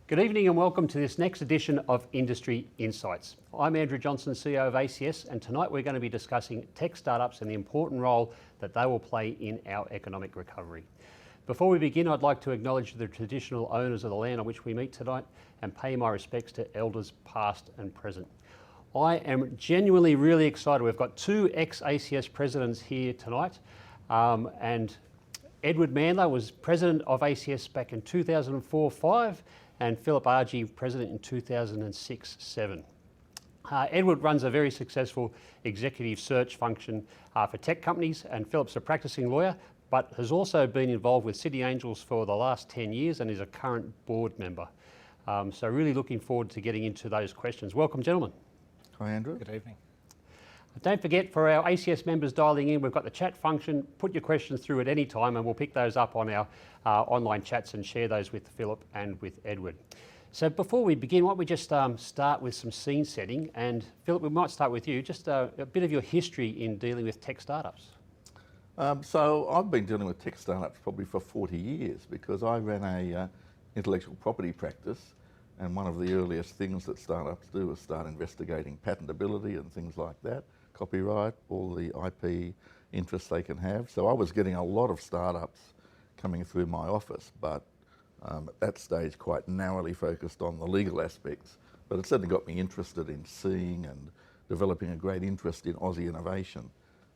Good evening and welcome to this next edition of Industry Insights. I'm Andrew Johnson, CEO of ACS, and tonight we're going to be discussing tech startups and the important role that they will play in our economic recovery. Before we begin, I'd like to acknowledge the traditional owners of the land on which we meet tonight and pay my respects to elders past and present. I am genuinely really excited. We've got two ex-ACS presidents here tonight, and Edward Mandla was president of ACS back in 2004-05, and Philip Argy, president in 2006-07. Edward runs a very successful executive search function for tech companies, and Philip's a practicing lawyer, but has also been involved with City Angels for the last 10 years and is a current board member. So really looking forward to getting into those questions. Welcome, gentlemen. Hi, Andrew. Good evening. Don't forget, for our ACS members dialing in, we've got the chat function. Put your questions through at any time and we'll pick those up on our online chats and share those with Philip and with Edward. So before we begin, why don't we just start with some scene setting? And Philip, we might start with you. Just a bit of your history in dealing with tech startups. So I've been dealing with tech startups probably for 40 years because I ran a intellectual property practice, and one of the earliest things that startups do is start investigating patentability and things like that, copyright, all the IP interests they can have. So I was getting a lot of startups coming through my office, but at that stage quite narrowly focused on the legal aspects. But it certainly got me interested in seeing and developing a great interest in Aussie innovation,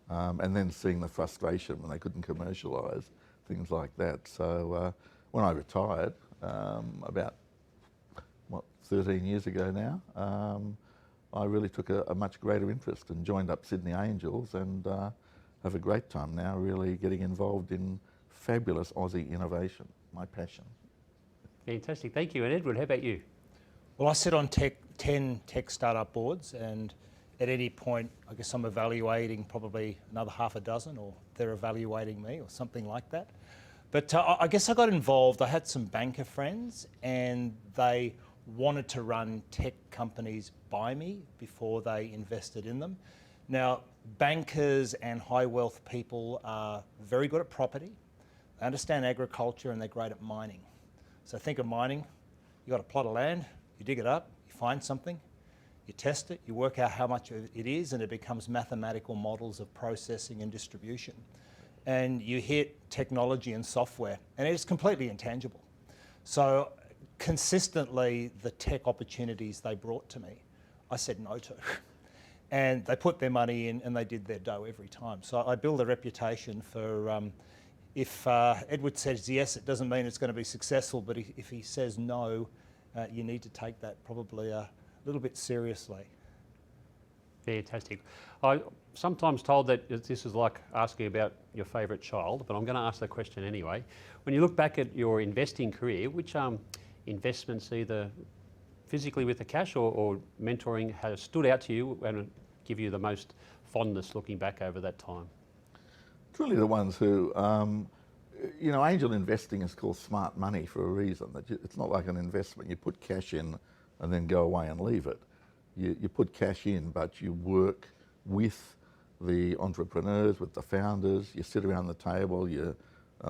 and then seeing the frustration when they couldn't commercialise, things like that. So when I retired, about 13 years ago now, I really took a much greater interest and joined up Sydney Angels, and have a great time now really getting involved in fabulous Aussie innovation, my passion. Fantastic, thank you. And Edward, how about you? Well, I sit on 10 tech startup boards, and at any point, I guess I'm evaluating probably another half a dozen, or they're evaluating me or something like that. But I guess I got involved. I had some banker friends and they wanted to run tech companies by me before they invested in them. Now, bankers and high wealth people are very good at property. They understand agriculture and they're great at mining. So think of mining. You got a plot of land, you dig it up, you find something, you test it, you work out how much it is, and it becomes mathematical models of processing and distribution. And you hit technology and software, and it is completely intangible. So consistently, the tech opportunities they brought to me, I said no to. And they put their money in and they did their dough every time. So I build a reputation for, if Edward says yes, it doesn't mean it's going to be successful, but if he says no, you need to take that probably a little bit seriously. Fantastic. I'm sometimes told that this is like asking about your favourite child, but I'm going to ask the question anyway. When you look back at your investing career, which investments, either physically with the cash or mentoring, has stood out to you and give you the most fondness looking back over that time? It's really the ones who, angel investing is called smart money for a reason. It's not like an investment. You put cash in and then go away and leave it. You put cash in, but you work with the entrepreneurs, with the founders, you sit around the table, you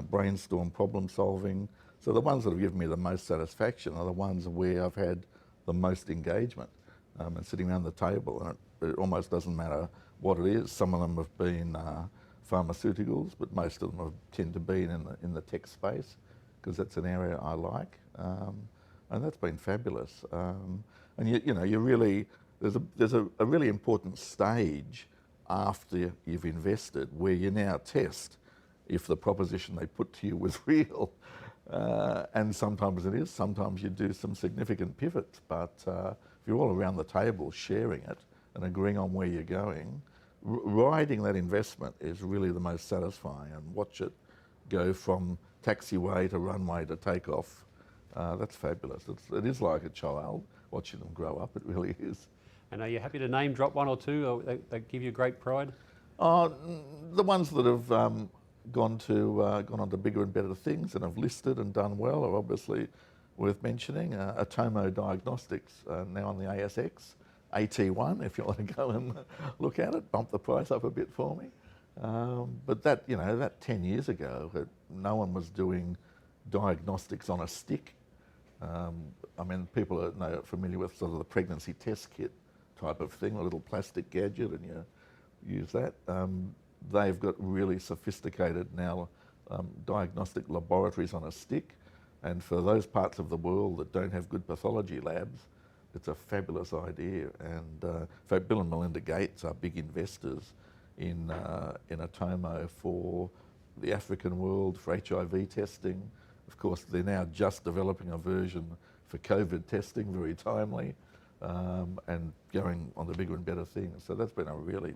brainstorm problem solving. So the ones that have given me the most satisfaction are the ones where I've had the most engagement, and sitting around the table, and it almost doesn't matter what it is. Some of them have been pharmaceuticals, but most of them tend to be in the tech space, because that's an area I like, and that's been fabulous. And you really, there's a really important stage after you've invested where you now test if the proposition they put to you was real. And sometimes it is, sometimes you do some significant pivots, but if you're all around the table sharing it and agreeing on where you're going, riding that investment is really the most satisfying, and watch it go from taxiway to runway to takeoff. That's fabulous. It is like a child, watching them grow up, it really is. And are you happy to name drop one or two that give you great pride? The ones that have gone on to bigger and better things and have listed and done well are obviously worth mentioning. Atomo Diagnostics, now on the ASX. AT1, if you want to go and look at it, bump the price up a bit for me. But that 10 years ago, no one was doing diagnostics on a stick. I mean, people are familiar with sort of the pregnancy test kit type of thing, a little plastic gadget, and you use that. They've got really sophisticated now diagnostic laboratories on a stick, and for those parts of the world that don't have good pathology labs, it's a fabulous idea. And in fact, Bill and Melinda Gates are big investors in Atomo for the African world, for HIV testing. Of course, they're now just developing a version for COVID testing, very timely, and going on the bigger and better things. So that's been a really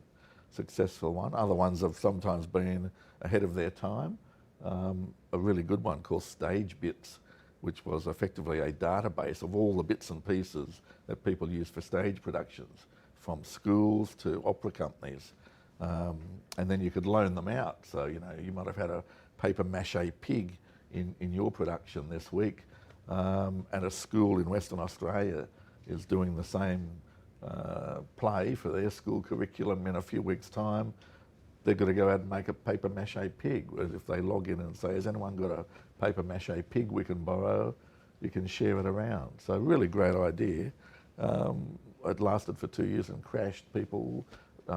successful one. Other ones have sometimes been ahead of their time. A really good one called Stage Bits, which was effectively a database of all the bits and pieces that people use for stage productions, from schools to opera companies. And then you could loan them out. So, you know, you might have had a paper mache pig in your production this week, and a school in Western Australia is doing the same play for their school curriculum in a few weeks' time. They've got to go out and make a paper mache pig. Whereas if they log in and say, has anyone got a paper mache pig we can borrow, you can share it around. So really great idea. It lasted for 2 years and crashed. People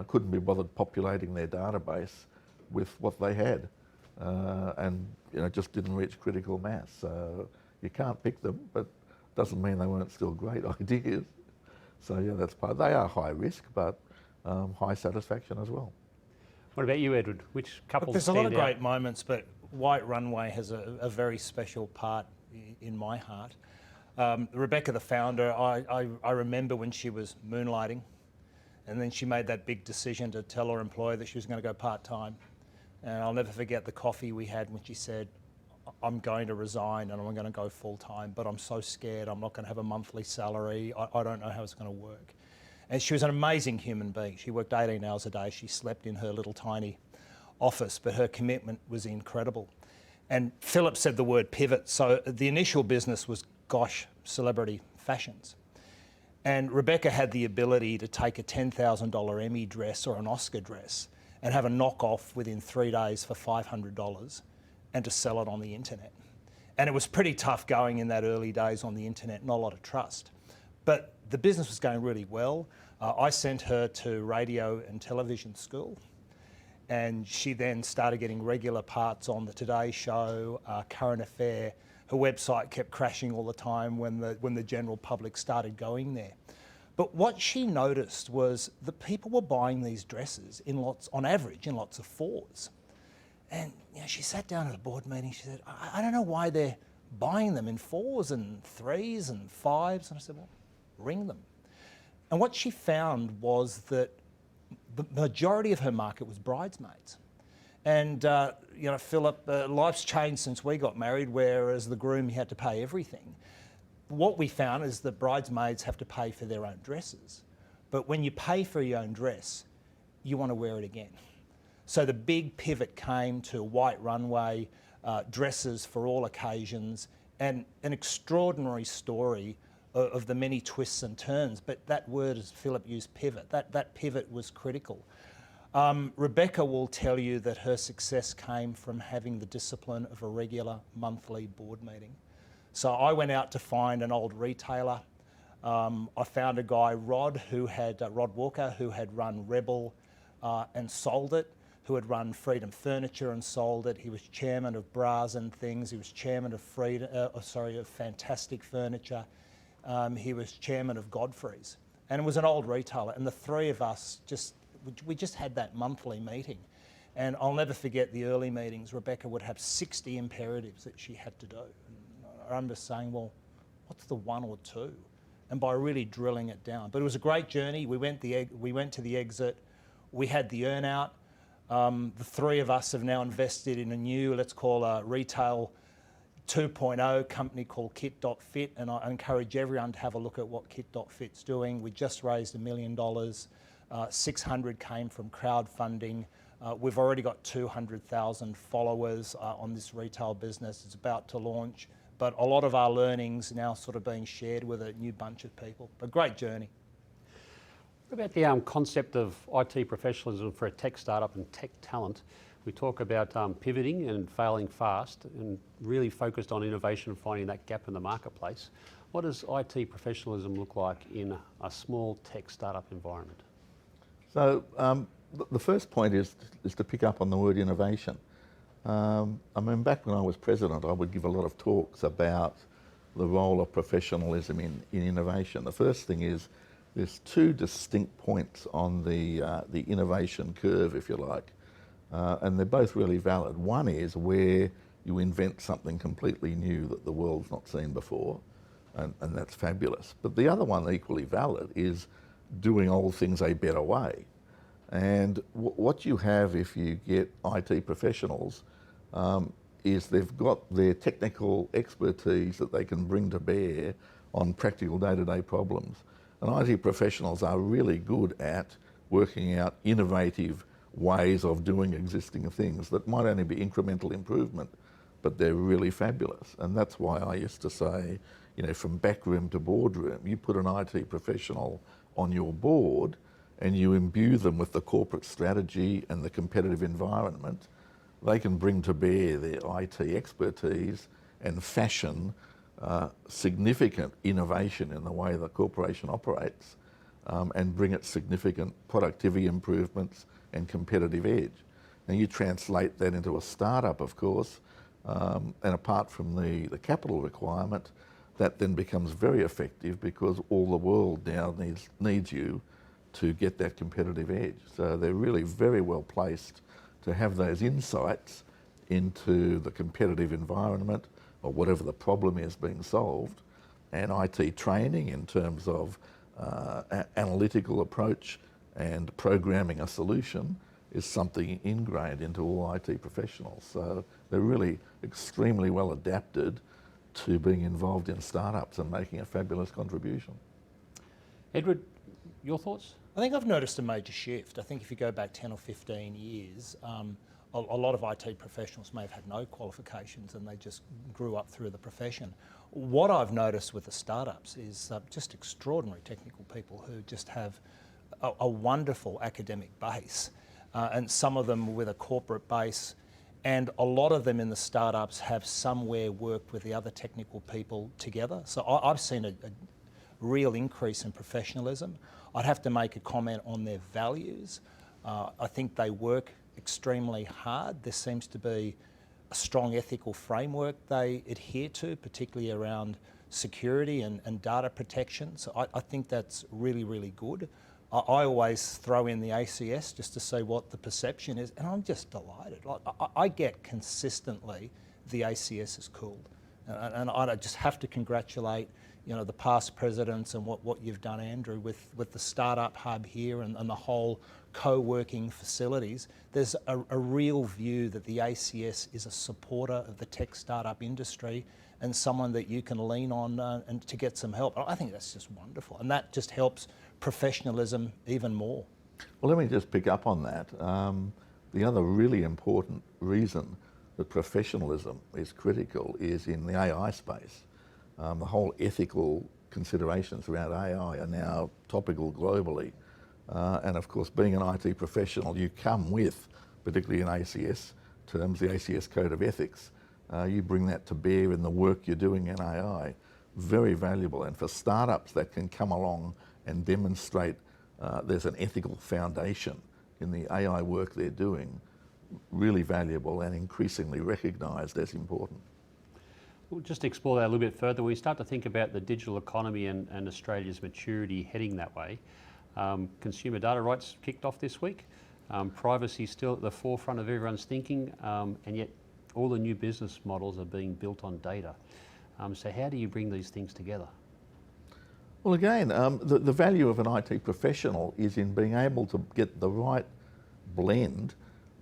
couldn't be bothered populating their database with what they had, and you know, just didn't reach critical mass. So you can't pick them, but doesn't mean they weren't still great ideas. So yeah, that's part. They are high risk, but high satisfaction as well. What about you, Edward? Which couples There's a lot of stand out? great moments, but White Runway has a very special part in my heart. Rebecca, the founder, I remember when she was moonlighting, and then she made that big decision to tell her employer that she was going to go part-time. And I'll never forget the coffee we had when she said, I'm going to resign and I'm going to go full-time, but I'm so scared I'm not going to have a monthly salary. I don't know how it's going to work. And she was an amazing human being. She worked 18 hours a day. She slept in her little tiny office, but her commitment was incredible. And Philip said the word pivot. So the initial business was Gosh Celebrity Fashions. And Rebecca had the ability to take a $10,000 Emmy dress or an Oscar dress and have a knockoff within 3 days for $500 and to sell it on the internet. And it was pretty tough going in that early days on the internet, not a lot of trust. But the business was going really well. I sent her to radio and television school, and she then started getting regular parts on the Today Show, Current Affair. Her website kept crashing all the time when the general public started going there. But what she noticed was that people were buying these dresses in lots, on average, in lots of 4s. And you know, she sat down at a board meeting. She said, I don't know why they're buying them in 4s and 3s and 5s. And I said, well, ring them. And what she found was that the majority of her market was bridesmaids. And you know, Philip, life's changed since we got married, whereas the groom, he had to pay everything. What we found is that bridesmaids have to pay for their own dresses. But when you pay for your own dress, you want to wear it again. So the big pivot came to White Runway, dresses for all occasions, and an extraordinary story of the many twists and turns. But that word, as Philip used, pivot, that pivot was critical. Rebecca will tell you that her success came from having the discipline of a regular monthly board meeting. So I went out to find an old retailer. I found a guy, Rod Walker, who had run Rebel and sold it, who had run Freedom Furniture and sold it. He was chairman of Bras and Things. He was chairman of of Fantastic Furniture. He was chairman of Godfrey's, and it was an old retailer. And the three of us we just had that monthly meeting. And I'll never forget the early meetings. Rebecca would have 60 imperatives that she had to do. And I remember saying, well, what's the 1 or 2? And by really drilling it down. But it was a great journey. We went to the exit. We had the earn out. The three of us have now invested in a new, let's call a retail 2.0 company called Kit.fit, and I encourage everyone to have a look at what Kit.fit's doing. We just raised $1 million. 600 came from crowdfunding. We've already got 200,000 followers on this retail business. It's about to launch, but a lot of our learnings now sort of being shared with a new bunch of people. A great journey. What about the concept of IT professionalism for a tech startup and tech talent? We talk about pivoting and failing fast and really focused on innovation and finding that gap in the marketplace. What does IT professionalism look like in a small tech startup environment? So the first point is to pick up on the word innovation. I mean, back when I was president, I would give a lot of talks about the role of professionalism in innovation. The first thing is there's two distinct points on the innovation curve, if you like, and they're both really valid. One is where you invent something completely new that the world's not seen before, and that's fabulous. But the other one, equally valid, is doing old things a better way. And what you have if you get IT professionals is they've got their technical expertise that they can bring to bear on practical day-to-day problems. And IT professionals are really good at working out innovative ways of doing existing things that might only be incremental improvement, but they're really fabulous. And that's why I used to say, you know, from backroom to boardroom, you put an IT professional on your board and you imbue them with the corporate strategy and the competitive environment, they can bring to bear their IT expertise and fashion significant innovation in the way the corporation operates and bring it significant productivity improvements and competitive edge. Now you translate that into a startup, of course, and apart from the capital requirement, that then becomes very effective because all the world now needs you to get that competitive edge. So they're really very well placed to have those insights into the competitive environment or whatever the problem is being solved, and IT training in terms of analytical approach and programming a solution is something ingrained into all IT professionals. So they're really extremely well adapted to being involved in startups and making a fabulous contribution. Edward, your thoughts? I think I've noticed a major shift. I think if you go back 10 or 15 years, a lot of IT professionals may have had no qualifications and they just grew up through the profession. What I've noticed with the startups is just extraordinary technical people who just have a wonderful academic base, and some of them with a corporate base, and a lot of them in the startups have somewhere worked with the other technical people together. So I've seen a real increase in professionalism. I'd have to make a comment on their values. I think they work extremely hard. There seems to be a strong ethical framework they adhere to, particularly around security and data protection. So I think that's really, really good. I always throw in the ACS just to see what the perception is, and I'm just delighted. I get consistently the ACS is cool, and I just have to congratulate, you know, the past presidents and what you've done, Andrew, with the startup hub here and the whole co-working facilities. There's a real view that the ACS is a supporter of the tech startup industry and someone that you can lean on and to get some help. I think that's just wonderful, and that just helps professionalism even more. Well, let me just pick up on that. The other really important reason that professionalism is critical is in the AI space. The whole ethical considerations around AI are now topical globally. And of course, being an IT professional, you come with, particularly in ACS terms, the ACS Code of Ethics. You bring that to bear in the work you're doing in AI. Very valuable. And for startups that can come along and demonstrate there's an ethical foundation in the AI work they're doing, really valuable and increasingly recognised as important. We'll just explore that a little bit further. We start to think about the digital economy and Australia's maturity heading that way. Consumer data rights kicked off this week. Privacy is still at the forefront of everyone's thinking, and yet all the new business models are being built on data. So how do you bring these things together? Well, again, the value of an IT professional is in being able to get the right blend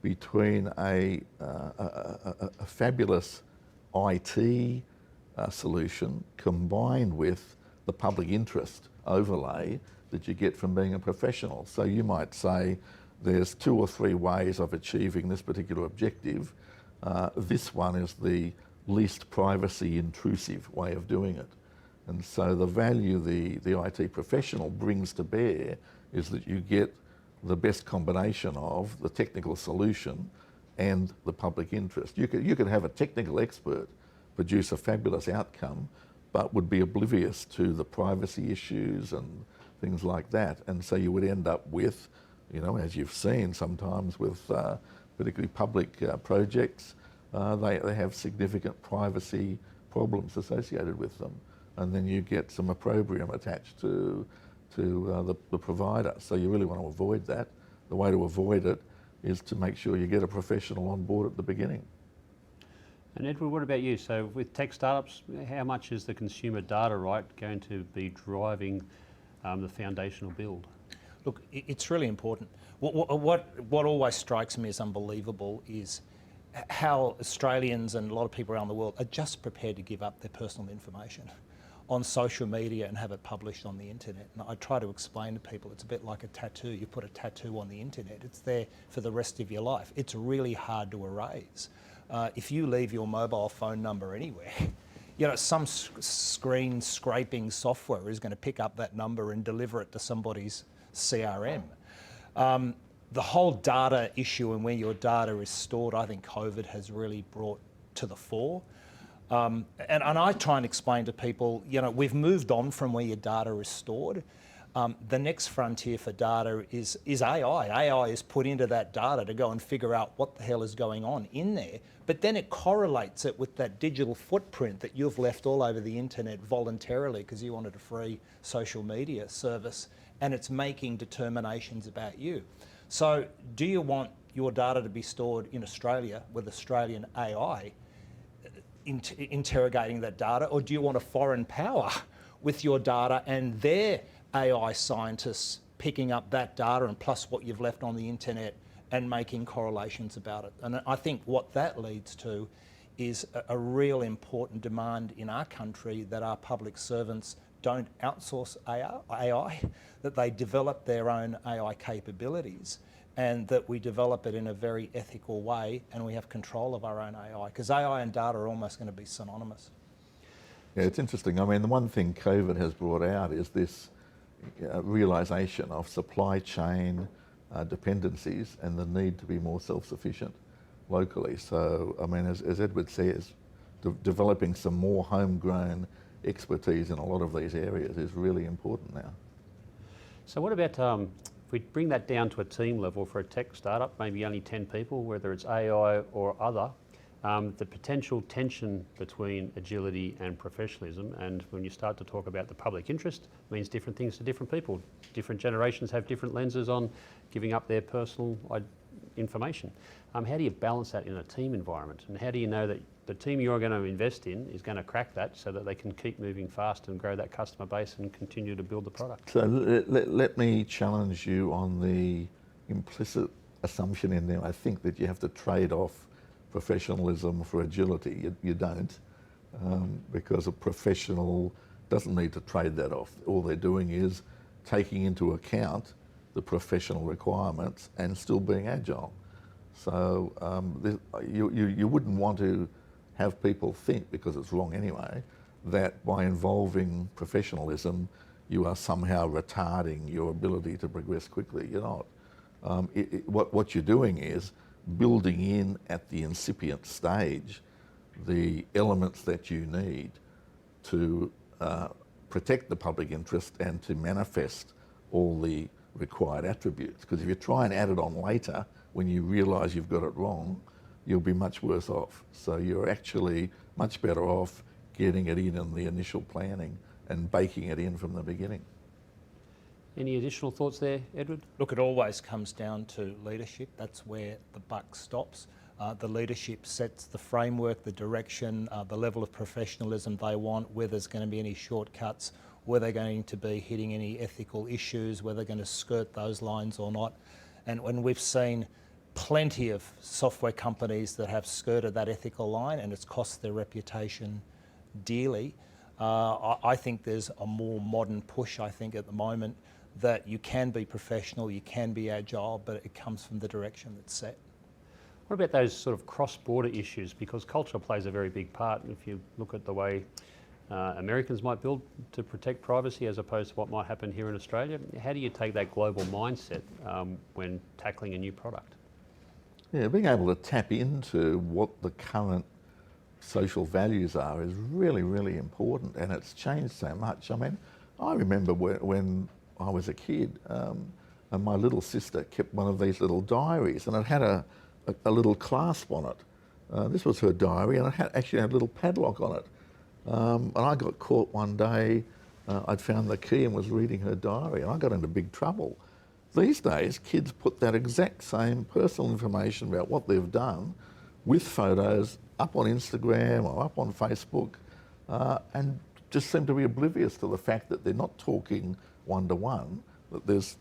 between a fabulous IT solution combined with the public interest overlay that you get from being a professional. So you might say there's 2 or 3 ways of achieving this particular objective. This one is the least privacy intrusive way of doing it. And so the value the IT professional brings to bear is that you get the best combination of the technical solution and the public interest. You could have a technical expert produce a fabulous outcome, but would be oblivious to the privacy issues and things like that. And so you would end up with, you know, as you've seen sometimes with particularly public projects, they have significant privacy problems associated with them. And then you get some opprobrium attached to the provider. So you really want to avoid that. The way to avoid it is to make sure you get a professional on board at the beginning. And Edward, what about you? So with tech startups, how much is the consumer data right going to be driving the foundational build? Look, it's really important. What always strikes me as unbelievable is how Australians and a lot of people around the world are just prepared to give up their personal information on social media and have it published on the internet. And I try to explain to people it's a bit like a tattoo. You put a tattoo on the internet, it's there for the rest of your life. It's really hard to erase. If you leave your mobile phone number anywhere, you know, some screen scraping software is going to pick up that number and deliver it to somebody's CRM. The whole data issue and where your data is stored, I think COVID has really brought to the fore. And I try and explain to people, you know, we've moved on from where your data is stored. The next frontier for data is AI. AI is put into that data to go and figure out what the hell is going on in there, but then it correlates it with that digital footprint that you've left all over the internet voluntarily because you wanted a free social media service, and it's making determinations about you. So do you want your data to be stored in Australia with Australian AI interrogating that data, or do you want a foreign power with your data and their AI scientists picking up that data and plus what you've left on the internet and making correlations about it? And I think what that leads to is a real important demand in our country that our public servants don't outsource AI, that they develop their own AI capabilities, and that we develop it in a very ethical way and we have control of our own AI, because AI and data are almost going to be synonymous. Yeah, it's interesting. I mean, the one thing COVID has brought out is this realisation of supply chain dependencies and the need to be more self-sufficient locally. So, I mean, as Edward says, developing some more homegrown expertise in a lot of these areas is really important now. So what about if we bring that down to a team level for a tech startup, maybe only 10 people, whether it's AI or other, the potential tension between agility and professionalism, and when you start to talk about the public interest, means different things to different people. Different generations have different lenses on giving up their personal information. How do you balance that in a team environment? And how do you know that the team you're going to invest in is going to crack that so that they can keep moving fast and grow that customer base and continue to build the product? So let me challenge you on the implicit assumption in there. I think that you have to trade off professionalism for agility. You don't, because a professional doesn't need to trade that off. All they're doing is taking into account the professional requirements and still being agile. So you wouldn't want to have people think, because it's wrong anyway, that by involving professionalism you are somehow retarding your ability to progress quickly. You're not. What you're doing is building in at the incipient stage the elements that you need to protect the public interest and to manifest all the required attributes. Because if you try and add it on later when you realise you've got it wrong, you'll be much worse off. So you're actually much better off getting it in the initial planning and baking it in from the beginning. Any additional thoughts there, Edward? Look, it always comes down to leadership. That's where the buck stops. The leadership sets the framework, the direction, the level of professionalism they want, whether there's going to be any shortcuts, whether they're going to be hitting any ethical issues, whether they're going to skirt those lines or not. And when we've seen plenty of software companies that have skirted that ethical line and it's cost their reputation dearly, I think there's a more modern push, I think, at the moment, that you can be professional, you can be agile, but it comes from the direction that's set. What about those sort of cross-border issues? Because culture plays a very big part. If you look at the way Americans might build to protect privacy as opposed to what might happen here in Australia, how do you take that global mindset when tackling a new product? Yeah, being able to tap into what the current social values are is really, really important, and it's changed so much. I mean, I remember when I was a kid, and my little sister kept one of these little diaries, and it had a little clasp on it. This was her diary, and it actually had a little padlock on it. And I got caught one day. I'd found the key and was reading her diary, and I got into big trouble. These days, kids put that exact same personal information about what they've done with photos up on Instagram or up on Facebook, and just seem to be oblivious to the fact that they're not talking one-to-one, that there's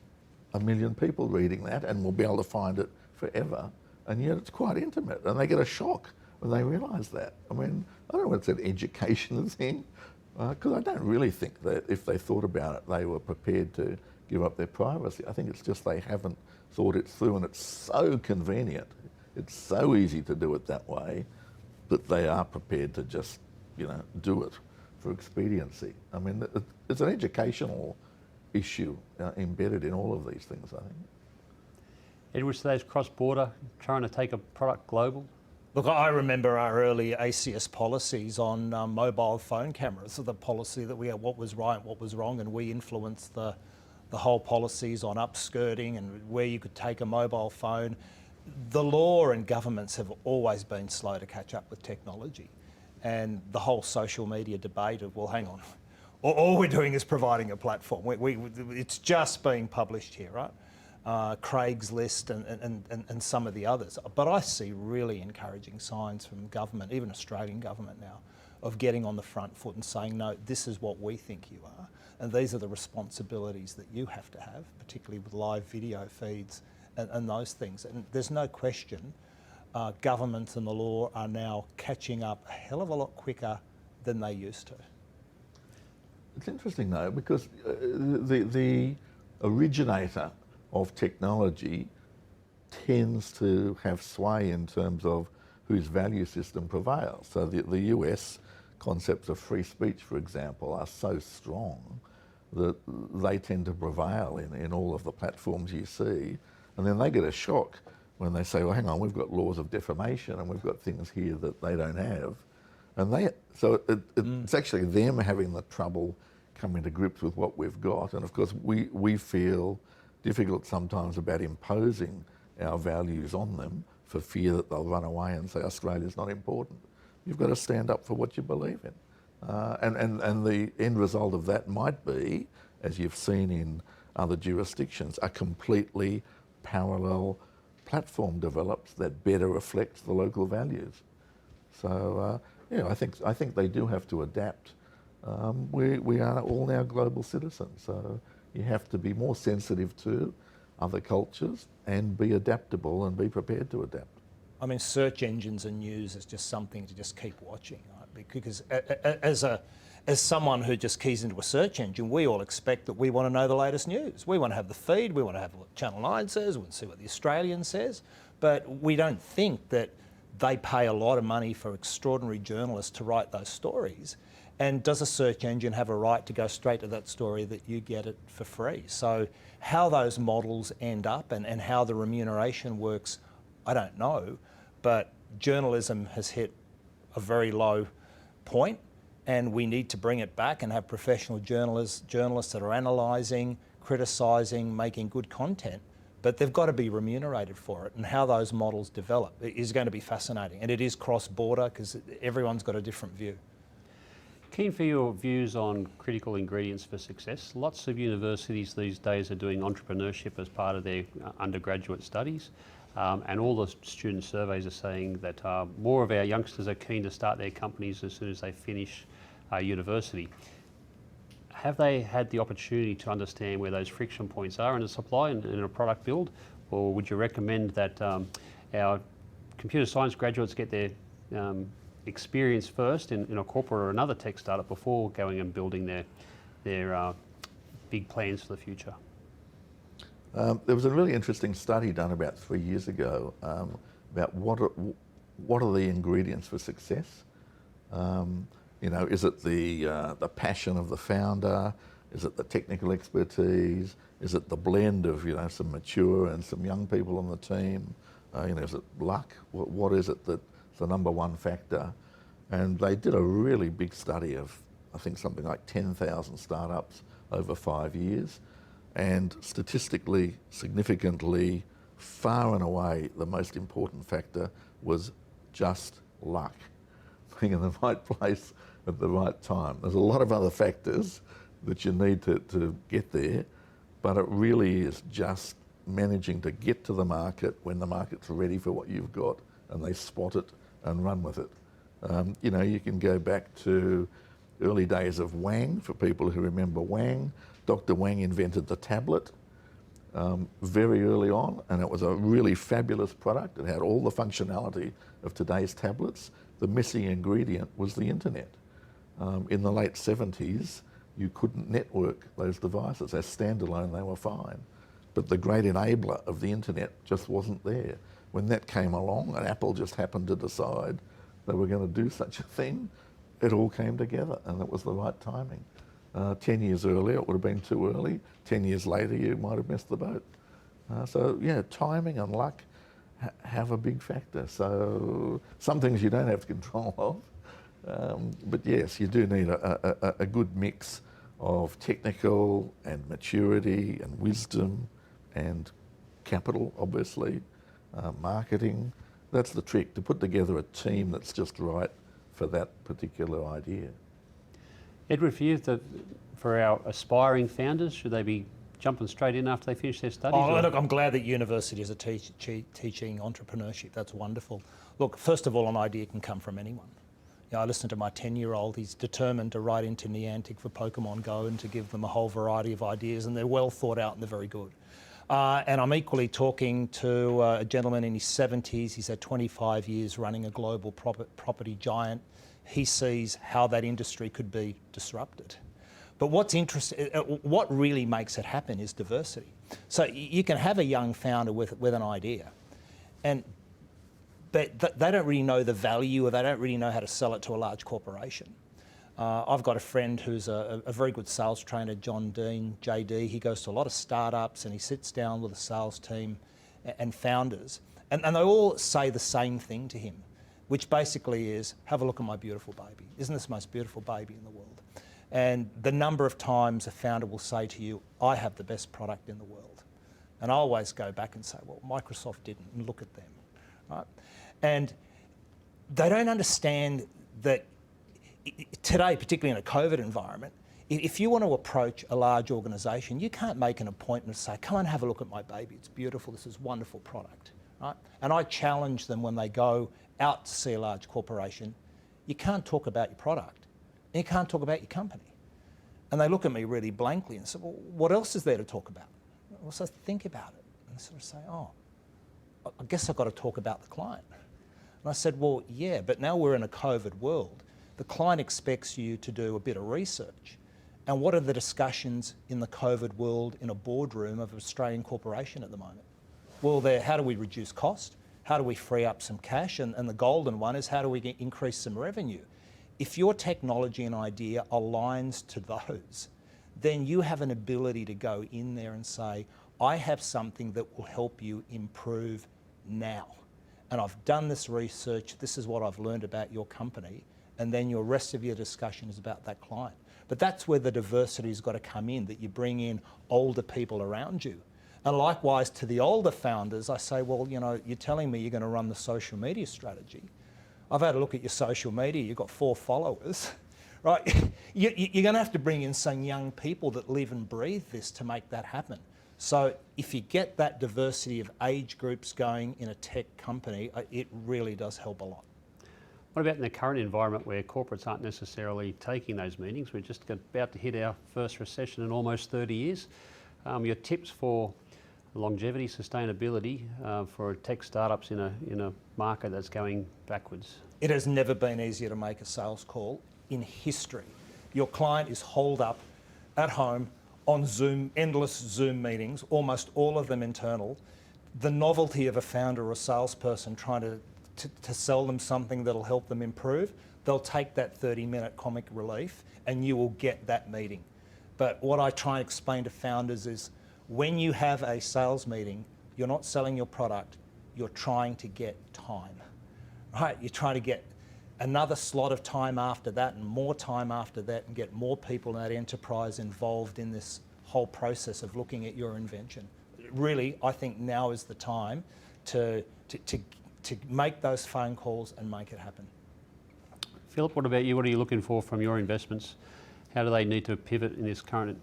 a million people reading that and will be able to find it forever, and yet it's quite intimate, and they get a shock when they realise that. I mean, I don't know if it's an educational thing, because I don't really think that if they thought about it, they were prepared to give up their privacy. I think it's just they haven't thought it through, and it's so convenient. It's so easy to do it that way that they are prepared to just, do it for expediency. I mean, it's an educational issue embedded in all of these things, I think. Edward, so those cross-border, trying to take a product global? Look, I remember our early ACS policies on mobile phone cameras, so the policy that we had what was right and what was wrong, and we influenced the whole policies on upskirting and where you could take a mobile phone. The law and governments have always been slow to catch up with technology, and the whole social media debate of, well, hang on, all we're doing is providing a platform. It's just being published here, right? Craigslist and some of the others. But I see really encouraging signs from government, even Australian government now, of getting on the front foot and saying, no, this is what we think you are, and these are the responsibilities that you have to have, particularly with live video feeds and those things. And there's no question government and the law are now catching up a hell of a lot quicker than they used to. It's interesting though, because the originator of technology tends to have sway in terms of whose value system prevails. So the US concepts of free speech, for example, are so strong that they tend to prevail in all of the platforms you see. And then they get a shock when they say, well, hang on, we've got laws of defamation and we've got things here that they don't have. And it's actually them having the trouble coming to grips with what we've got. And of course, we feel difficult sometimes about imposing our values on them for fear that they'll run away and say Australia's not important. You've got to stand up for what you believe in. And the end result of that might be, as you've seen in other jurisdictions, a completely parallel platform develops that better reflects the local values. So I think they do have to adapt. We are all now global citizens, so you have to be more sensitive to other cultures and be adaptable and be prepared to adapt. I mean, search engines and news is just something to just keep watching, right? Because as someone who just keys into a search engine, we all expect that we want to know the latest news. We want to have the feed, we want to have what Channel 9 says, we want to see what the Australian says, but we don't think that they pay a lot of money for extraordinary journalists to write those stories. And does a search engine have a right to go straight to that story that you get it for free? So how those models end up and how the remuneration works, I don't know, but journalism has hit a very low point, and we need to bring it back and have professional journalists that are analysing, criticising, making good content, but they've got to be remunerated for it, and how those models develop is going to be fascinating. And it is cross-border because everyone's got a different view. Keen for your views on critical ingredients for success. Lots of universities these days are doing entrepreneurship as part of their undergraduate studies, and all the student surveys are saying that more of our youngsters are keen to start their companies as soon as they finish university. Have they had the opportunity to understand where those friction points are in a supply and in a product build, or would you recommend that our computer science graduates get their experience first in a corporate or another tech startup before going and building their big plans for the future? There was a really interesting study done about 3 years ago about what are the ingredients for success. Is it the passion of the founder? Is it the technical expertise? Is it the blend of some mature and some young people on the team? Is it luck? What is it that's the number one factor? And they did a really big study of, I think, something like 10,000 startups over 5 years. And statistically, significantly, far and away, the most important factor was just luck. Being in the right place at the right time. There's a lot of other factors that you need to get there, but it really is just managing to get to the market when the market's ready for what you've got, and they spot it and run with it. You can go back to early days of Wang, for people who remember Wang. Dr. Wang invented the tablet very early on, and it was a really fabulous product. It had all the functionality of today's tablets. The missing ingredient was the internet. In the late 70s, you couldn't network those devices. As standalone, they were fine. But the great enabler of the internet just wasn't there. When that came along and Apple just happened to decide they were going to do such a thing, it all came together, and it was the right timing. 10 years earlier, it would have been too early. 10 years later, you might have missed the boat. Timing and luck have a big factor. So some things you don't have control of. But yes, you do need a good mix of technical and maturity and wisdom and capital, obviously, marketing. That's the trick, to put together a team that's just right for that particular idea. Edward, for you, for our aspiring founders, should they be jumping straight in after they finish their studies? Look, I'm glad that universities are teaching entrepreneurship. That's wonderful. Look, first of all, an idea can come from anyone. I listened to my 10-year-old. He's determined to write into Niantic for Pokemon Go and to give them a whole variety of ideas, and they're well thought out and they're very good. And I'm equally talking to a gentleman in his 70s. He's had 25 years running a global property giant. He sees how that industry could be disrupted. But what really makes it happen is diversity. So you can have a young founder with an idea, but they don't really know the value, or they don't really know how to sell it to a large corporation. I've got a friend who's a very good sales trainer, John Dean, JD. He goes to a lot of startups and he sits down with a sales team and founders, and they all say the same thing to him, which basically is, have a look at my beautiful baby. Isn't this the most beautiful baby in the world? And the number of times a founder will say to you, I have the best product in the world. And I always go back and say, well, Microsoft didn't, and look at them, right? And they don't understand that today, particularly in a COVID environment, if you want to approach a large organisation, you can't make an appointment and say, come and have a look at my baby. It's beautiful. This is a wonderful product, right? And I challenge them when they go out to see a large corporation, you can't talk about your product and you can't talk about your company. And they look at me really blankly and say, well, what else is there to talk about? Well, so think about it. And sort of say, oh, I guess I've got to talk about the client. And I said, well, yeah, but now we're in a COVID world. The client expects you to do a bit of research. And what are the discussions in the COVID world in a boardroom of an Australian corporation at the moment? Well, how do we reduce cost? How do we free up some cash? And the golden one is, how do we increase some revenue? If your technology and idea aligns to those, then you have an ability to go in there and say, I have something that will help you improve now. And I've done this research, this is what I've learned about your company, and then your rest of your discussion is about that client. But that's where the diversity has got to come in, that you bring in older people around you. And likewise to the older founders, I say, well, you're telling me you're going to run the social media strategy. I've had a look at your social media, you've got 4 followers, right? You're going to have to bring in some young people that live and breathe this to make that happen. So if you get that diversity of age groups going in a tech company, it really does help a lot. What about in the current environment where corporates aren't necessarily taking those meetings? We're just about to hit our first recession in almost 30 years. Your tips for longevity, sustainability for tech startups in a market that's going backwards? It has never been easier to make a sales call in history. Your client is holed up at home on Zoom, endless Zoom meetings, almost all of them internal. The novelty of a founder or a salesperson trying to sell them something that'll help them improve, they'll take that 30-minute comic relief and you will get that meeting. But what I try and explain to founders is, when you have a sales meeting, you're not selling your product, you're trying to get time, right? You're trying to get another slot of time after that and more time after that and get more people in that enterprise involved in this whole process of looking at your invention. Really, I think now is the time to make those phone calls and make it happen. Philip, what about you? What are you looking for from your investments? How do they need to pivot in this current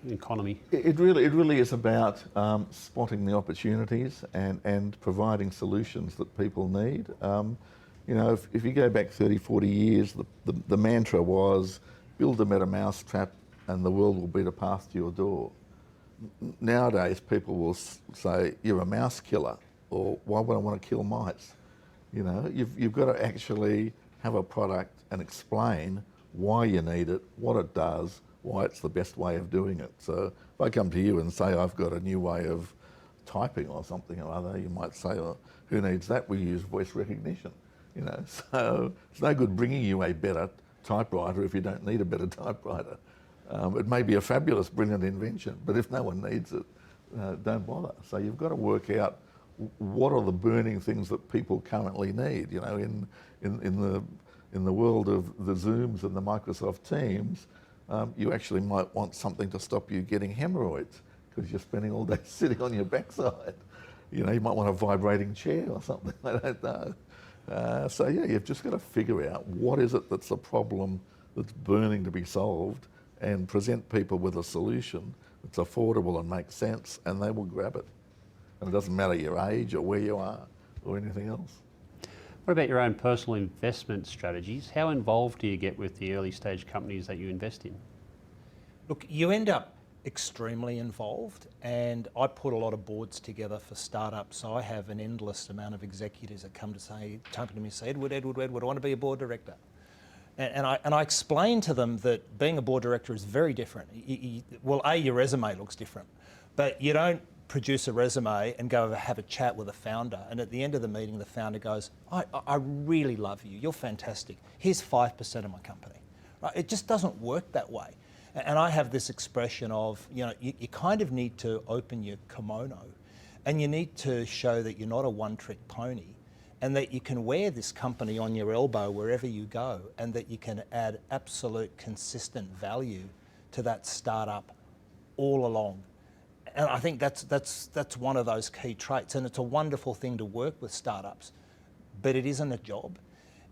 economy? It really is about spotting the opportunities and providing solutions that people need. You know, if you go back 30, 40 years, the mantra was, build a better mousetrap and the world will beat a path to your door. Nowadays, people will say, you're a mouse killer, or why would I want to kill mice? You know, you've got to actually have a product and explain why you need it, what it does, why it's the best way of doing it. So if I come to you and say I've got a new way of typing or something or other, you might say, oh, who needs that? We use voice recognition. You know, so it's no good bringing you a better typewriter if you don't need a better typewriter. It may be a fabulous, brilliant invention, but if no one needs it, don't bother. So you've got to work out what are the burning things that people currently need. You know, in the world of the Zooms and the Microsoft Teams, you actually might want something to stop you getting hemorrhoids because you're spending all day sitting on your backside. You know, you might want a vibrating chair or something. I don't know. So yeah, you've just got to figure out what is it that's a problem that's burning to be solved and present people with a solution that's affordable and makes sense, and they will grab it. And it doesn't matter your age or where you are or anything else. What about your own personal investment strategies? How involved do you get with the early stage companies that you invest in? Look, you end up extremely involved, and I put a lot of boards together for startups. So I have an endless amount of executives that come to me and say, Edward, I want to be a board director. And I explain to them that being a board director is very different. Your resume looks different, but you don't produce a resume and go have a chat with a founder, and at the end of the meeting the founder goes, I really love you, you're fantastic, here's 5% of my company. Right? It just doesn't work that way. And I have this expression of, you know, you kind of need to open your kimono and you need to show that you're not a one-trick pony and that you can wear this company on your elbow wherever you go and that you can add absolute consistent value to that startup all along. And I think that's one of those key traits, and it's a wonderful thing to work with startups, but it isn't a job.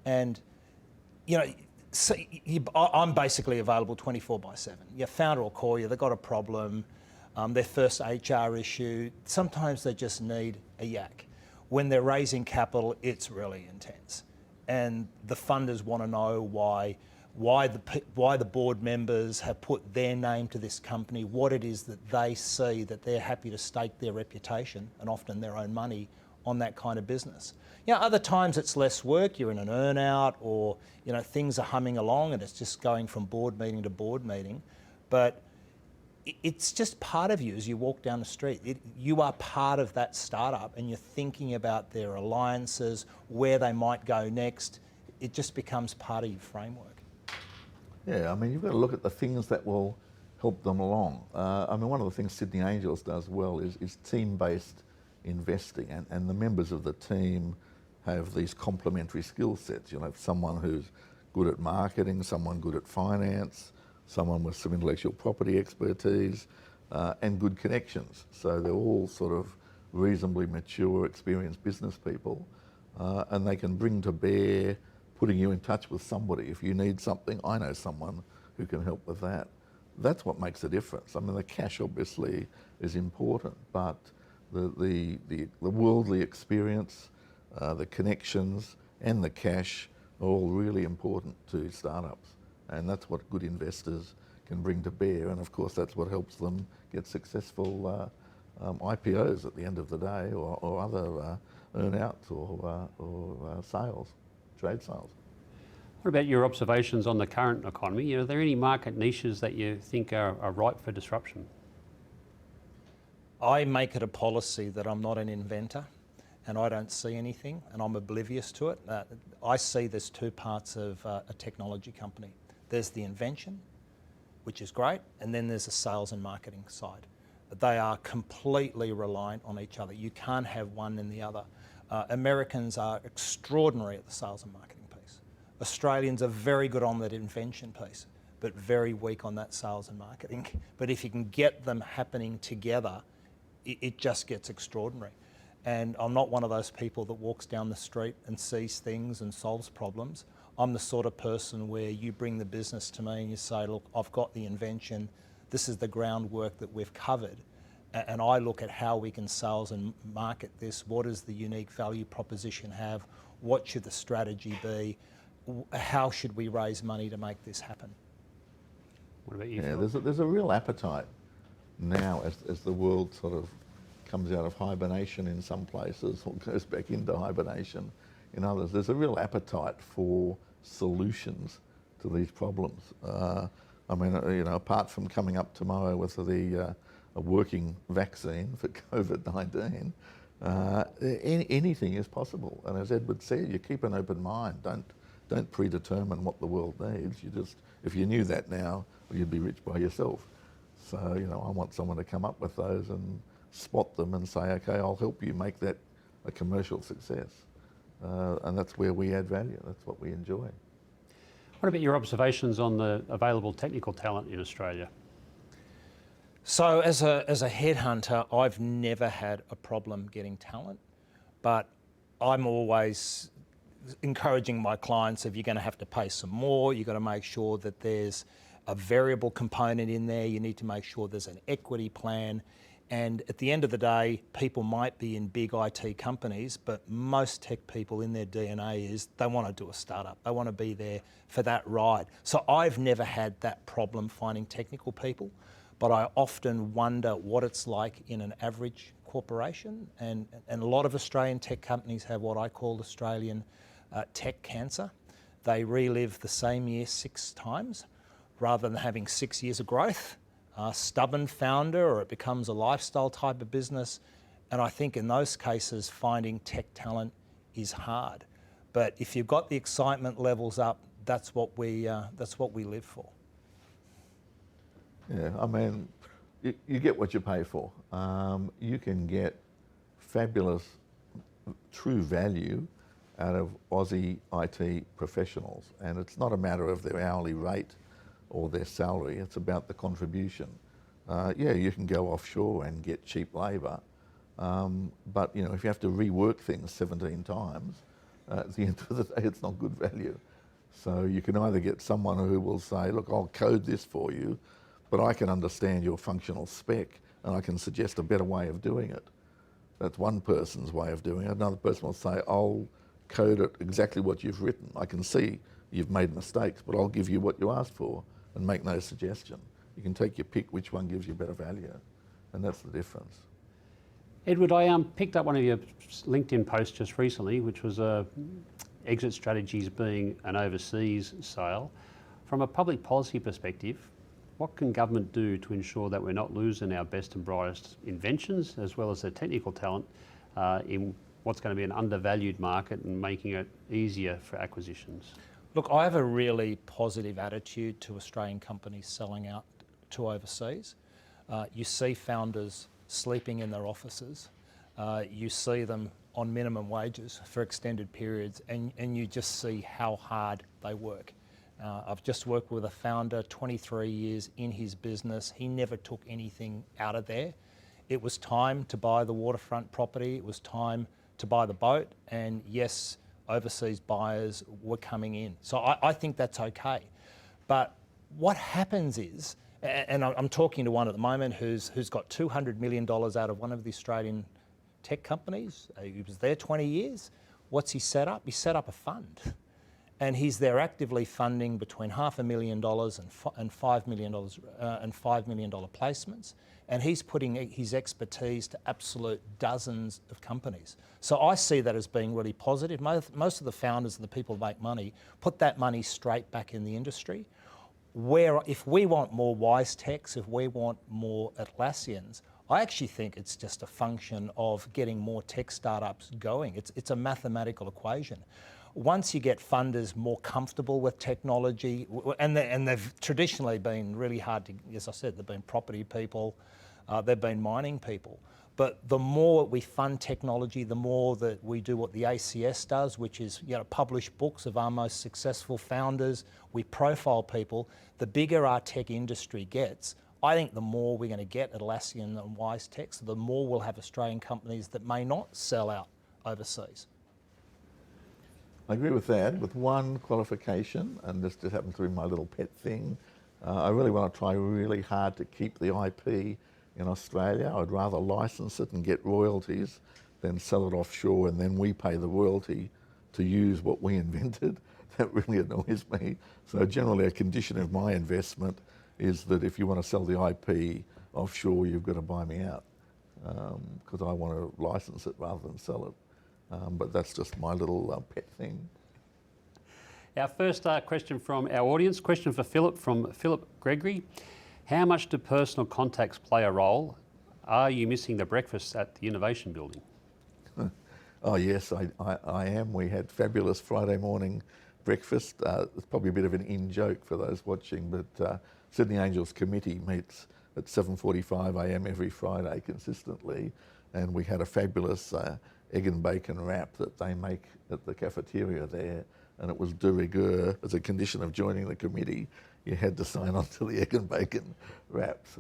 And you know, so I'm basically available 24/7. Your founder will call you, they've got a problem, their first HR issue, sometimes they just need a yak. When they're raising capital, it's really intense. And the funders want to know why the board members have put their name to this company, what it is that they see that they're happy to stake their reputation and often their own money on that kind of business. You know, other times it's less work, you're in an earn-out, or you know, things are humming along and it's just going from board meeting to board meeting. But it's just part of you as you walk down the street. You are part of that startup and you're thinking about their alliances, where they might go next. It just becomes part of your framework. Yeah, I mean, you've got to look at the things that will help them along. I mean, one of the things Sydney Angels does well is team-based investing, and the members of the team have these complementary skill sets. You'll have someone who's good at marketing, someone good at finance, someone with some intellectual property expertise, and good connections. So they're all sort of reasonably mature, experienced business people, and they can bring to bear putting you in touch with somebody. If you need something, I know someone who can help with that. That's what makes a difference. I mean, the cash obviously is important, but the worldly experience, the connections and the cash are all really important to startups. And that's what good investors can bring to bear. And of course, that's what helps them get successful IPOs at the end of the day, or other earn-outs or sales. Trade sales. What about your observations on the current economy? Are there any market niches that you think are ripe for disruption? I make it a policy that I'm not an inventor and I don't see anything and I'm oblivious to it. I see there's two parts of a technology company. There's the invention, which is great, and then there's the sales and marketing side. They are completely reliant on each other. You can't have one and the other. Americans are extraordinary at the sales and marketing piece. Australians are very good on that invention piece, but very weak on that sales and marketing. But if you can get them happening together, it just gets extraordinary. And I'm not one of those people that walks down the street and sees things and solves problems. I'm the sort of person where you bring the business to me and you say, look, I've got the invention, this is the groundwork that we've covered, and I look at how we can sales and market this. What does the unique value proposition have? What should the strategy be? How should we raise money to make this happen? What about you? Yeah, there's a real appetite now as the world sort of comes out of hibernation in some places or goes back into hibernation in others. There's a real appetite for solutions to these problems. I mean, apart from coming up tomorrow with a working vaccine for COVID-19, anything is possible. And as Edward said, you keep an open mind. Don't predetermine what the world needs. You just, if you knew that now, well, you'd be rich by yourself. So, I want someone to come up with those and spot them and say, okay, I'll help you make that a commercial success. And that's where we add value. That's what we enjoy. What about your observations on the available technical talent in Australia? So as a headhunter, I've never had a problem getting talent, but I'm always encouraging my clients, if you're going to have to pay some more, you've got to make sure that there's a variable component in there. You need to make sure there's an equity plan. And at the end of the day, people might be in big IT companies, but most tech people in their DNA is they want to do a startup. They want to be there for that ride. So I've never had that problem finding technical people, but I often wonder what it's like in an average corporation. And a lot of Australian tech companies have what I call Australian tech cancer. They relive the same year 6 times rather than having 6 years of growth. Stubborn founder, or it becomes a lifestyle type of business. And I think in those cases, finding tech talent is hard. But if you've got the excitement levels up, that's what we live for. Yeah, I mean, you get what you pay for. You can get fabulous, true value out of Aussie IT professionals, and it's not a matter of their hourly rate or their salary, it's about the contribution. Yeah, you can go offshore and get cheap labour, but if you have to rework things 17 times, at the end of the day, it's not good value. So you can either get someone who will say, look, I'll code this for you, but I can understand your functional spec and I can suggest a better way of doing it. That's one person's way of doing it. Another person will say, I'll code it exactly what you've written. I can see you've made mistakes, but I'll give you what you asked for and make no suggestion. You can take your pick which one gives you better value, and that's the difference. Edward, I picked up one of your LinkedIn posts just recently, which was exit strategies being an overseas sale. From a public policy perspective, what can government do to ensure that we're not losing our best and brightest inventions, as well as the technical talent, in what's going to be an undervalued market, and making it easier for acquisitions? Look, I have a really positive attitude to Australian companies selling out to overseas. You see founders sleeping in their offices. You see them on minimum wages for extended periods, and you just see how hard they work. I've just worked with a founder, 23 years in his business. He never took anything out of there. It was time to buy the waterfront property. It was time to buy the boat. And yes, overseas buyers were coming in. So I think that's okay. But what happens is, and I'm talking to one at the moment who's got $200 million out of one of the Australian tech companies. He was there 20 years. What's he set up? He set up a fund. And he's there actively funding between $500,000 and $5 million and $5 million placements. And he's putting his expertise to absolute dozens of companies. So I see that as being really positive. Most of the founders and the people who make money put that money straight back in the industry. Where if we want more WiseTechs, if we want more Atlassians, I actually think it's just a function of getting more tech startups going. It's a mathematical equation. Once you get funders more comfortable with technology, and they've traditionally been really hard to, as I said, they've been property people, they've been mining people. But the more we fund technology, the more that we do what the ACS does, which is publish books of our most successful founders, we profile people, the bigger our tech industry gets, I think the more we're going to get Atlassian and WiseTech, so the more we'll have Australian companies that may not sell out overseas. I agree with that, with one qualification, and this just happens to be my little pet thing. I really want to try really hard to keep the IP in Australia. I'd rather license it and get royalties than sell it offshore and then we pay the royalty to use what we invented. That really annoys me. So generally a condition of my investment is that if you want to sell the IP offshore, you've got to buy me out because I want to license it rather than sell it. But that's just my little pet thing. Our first question from our audience, question for Philip from Philip Gregory. How much do personal contacts play a role? Are you missing the breakfast at the Innovation Building? Oh yes, I am. We had fabulous Friday morning breakfast. It's probably a bit of an in-joke for those watching, but Sydney Angels Committee meets at 7:45 a.m. every Friday consistently, and we had a fabulous egg and bacon wrap that they make at the cafeteria there, and it was de rigueur. As a condition of joining the committee, you had to sign on to the egg and bacon wraps.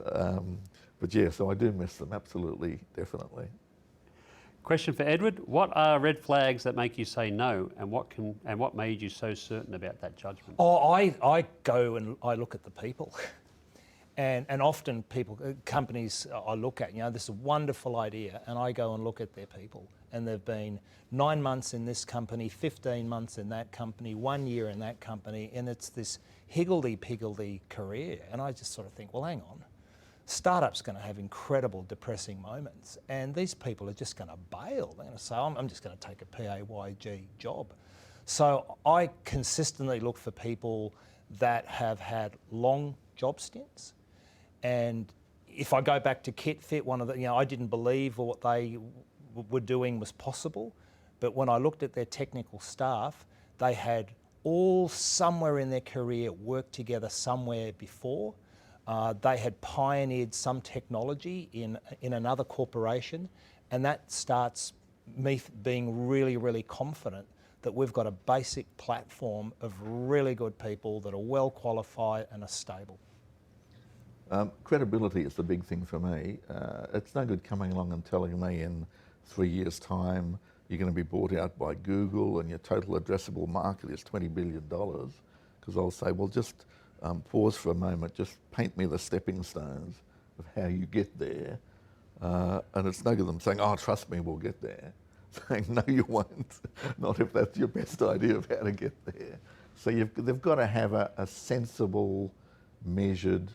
But yeah, so I do miss them, absolutely, definitely. Question for Edward. What are red flags that make you say no, and what made you so certain about that judgment? Oh, I go and I look at the people. And often companies I look at, this is a wonderful idea, and I go and look at their people. And they've been 9 months in this company, 15 months in that company, 1 year in that company, and it's this higgledy-piggledy career. And I just sort of think, well, hang on. Startup's going to have incredible depressing moments, and these people are just going to bail. They're going to say, I'm just going to take a PAYG job. So I consistently look for people that have had long job stints. And if I go back to KitFit, one of the, I didn't believe what they were doing was possible, but when I looked at their technical staff, they had all somewhere in their career worked together somewhere before. They had pioneered some technology in another corporation, and that starts me being really, really confident that we've got a basic platform of really good people that are well qualified and are stable. Credibility is the big thing for me. It's no good coming along and telling me in 3 years' time you're going to be bought out by Google and your total addressable market is $20 billion, because I'll say, well, just pause for a moment, just paint me the stepping stones of how you get there. And it's no good them saying, oh, trust me, we'll get there. Saying, no, you won't. Not if that's your best idea of how to get there. So they've got to have a sensible, measured,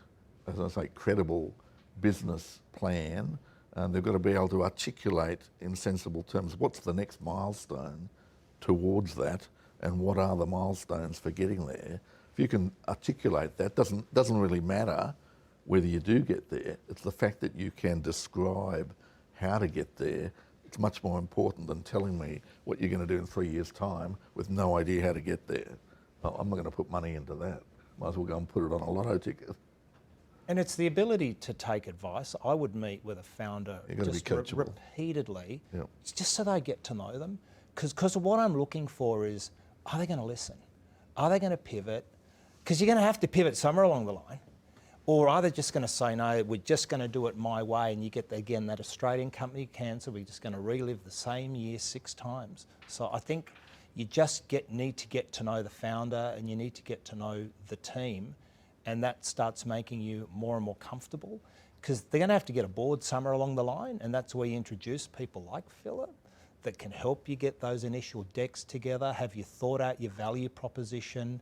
as I say, credible business plan. And they've got to be able to articulate in sensible terms what's the next milestone towards that and what are the milestones for getting there. If you can articulate that, doesn't really matter whether you do get there. It's the fact that you can describe how to get there. It's much more important than telling me what you're going to do in 3 years' time with no idea how to get there. Well, I'm not going to put money into that. Might as well go and put it on a lotto ticket. And it's the ability to take advice. I would meet with a founder just repeatedly, just so they get to know them. Because what I'm looking for is, are they going to listen? Are they going to pivot? Because you're going to have to pivot somewhere along the line. Or are they just going to say, no, we're just going to do it my way, and you get, again, that Australian company cancer, we're just going to relive the same year 6 times. So I think you just need to get to know the founder, and you need to get to know the team, and that starts making you more and more comfortable, because they're going to have to get a board somewhere along the line, and that's where you introduce people like Philip that can help you get those initial decks together. Have you thought out your value proposition?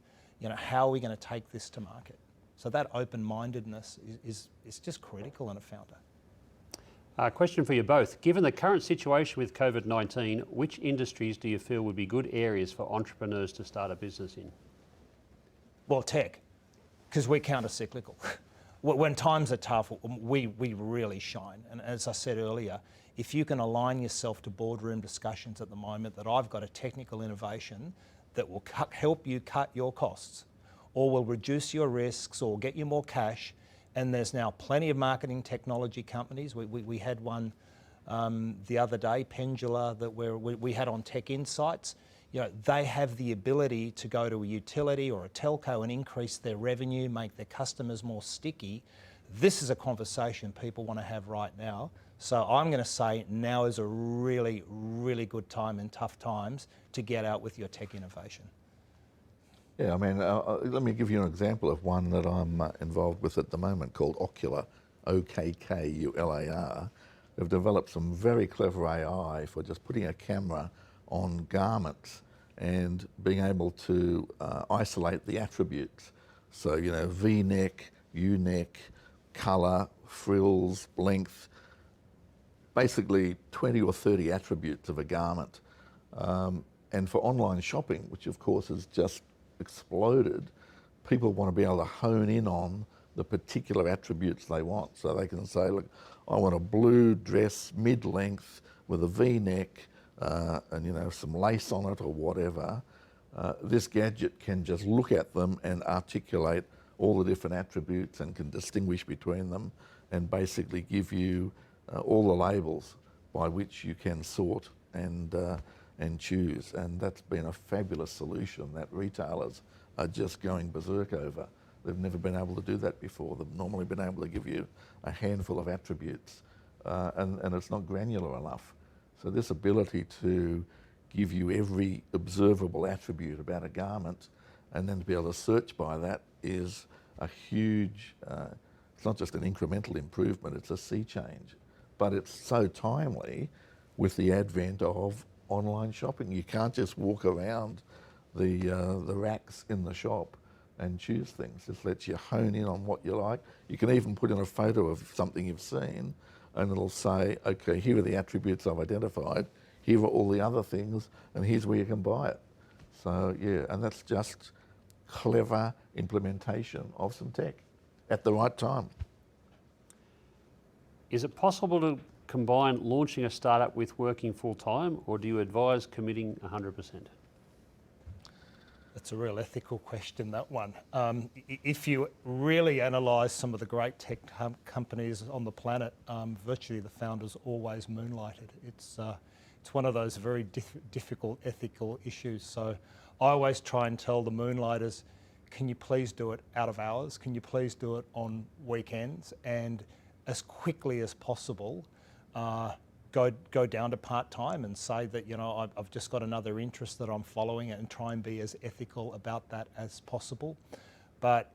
How are we going to take this to market? So that open-mindedness is just critical in a founder. Question for you both. Given the current situation with COVID-19, which industries do you feel would be good areas for entrepreneurs to start a business in? Well, tech, because we're counter-cyclical. When times are tough, we really shine. And as I said earlier, if you can align yourself to boardroom discussions at the moment that I've got a technical innovation that will help you cut your costs, or will reduce your risks, or get you more cash, and there's now plenty of marketing technology companies. We had one the other day, Pendula, that we had on Tech Insights. They have the ability to go to a utility or a telco and increase their revenue, make their customers more sticky. This is a conversation people want to have right now. So I'm going to say now is a really, really good time in tough times to get out with your tech innovation. Yeah, I mean, let me give you an example of one that I'm involved with at the moment called Ocular, OKKULAR. They've developed some very clever AI for just putting a camera on garments and being able to isolate the attributes. So, V-neck, U-neck, colour, frills, length, basically 20 or 30 attributes of a garment. And for online shopping, which of course has just exploded, people want to be able to hone in on the particular attributes they want. So they can say, look, I want a blue dress mid-length with a V-neck and some lace on it or whatever. This gadget can just look at them and articulate all the different attributes and can distinguish between them and basically give you all the labels by which you can sort and choose. And that's been a fabulous solution that retailers are just going berserk over. They've never been able to do that before. They've normally been able to give you a handful of attributes and it's not granular enough. So this ability to give you every observable attribute about a garment and then to be able to search by that is a huge, it's not just an incremental improvement, it's a sea change. But it's so timely with the advent of online shopping. You can't just walk around the racks in the shop and choose things. This lets you hone in on what you like. You can even put in a photo of something you've seen and it'll say, okay, here are the attributes I've identified, here are all the other things, and here's where you can buy it. So yeah, and that's just clever implementation of some tech at the right time. Is it possible to combine launching a startup with working full-time, or do you advise committing 100%? That's a real ethical question, that one. If you really analyse some of the great tech companies on the planet, virtually the founders always moonlighted. It's one of those very difficult ethical issues. So I always try and tell the moonlighters, can you please do it out of hours? Can you please do it on weekends? And as quickly as possible, go down to part-time and say that, I've just got another interest that I'm following and try and be as ethical about that as possible. But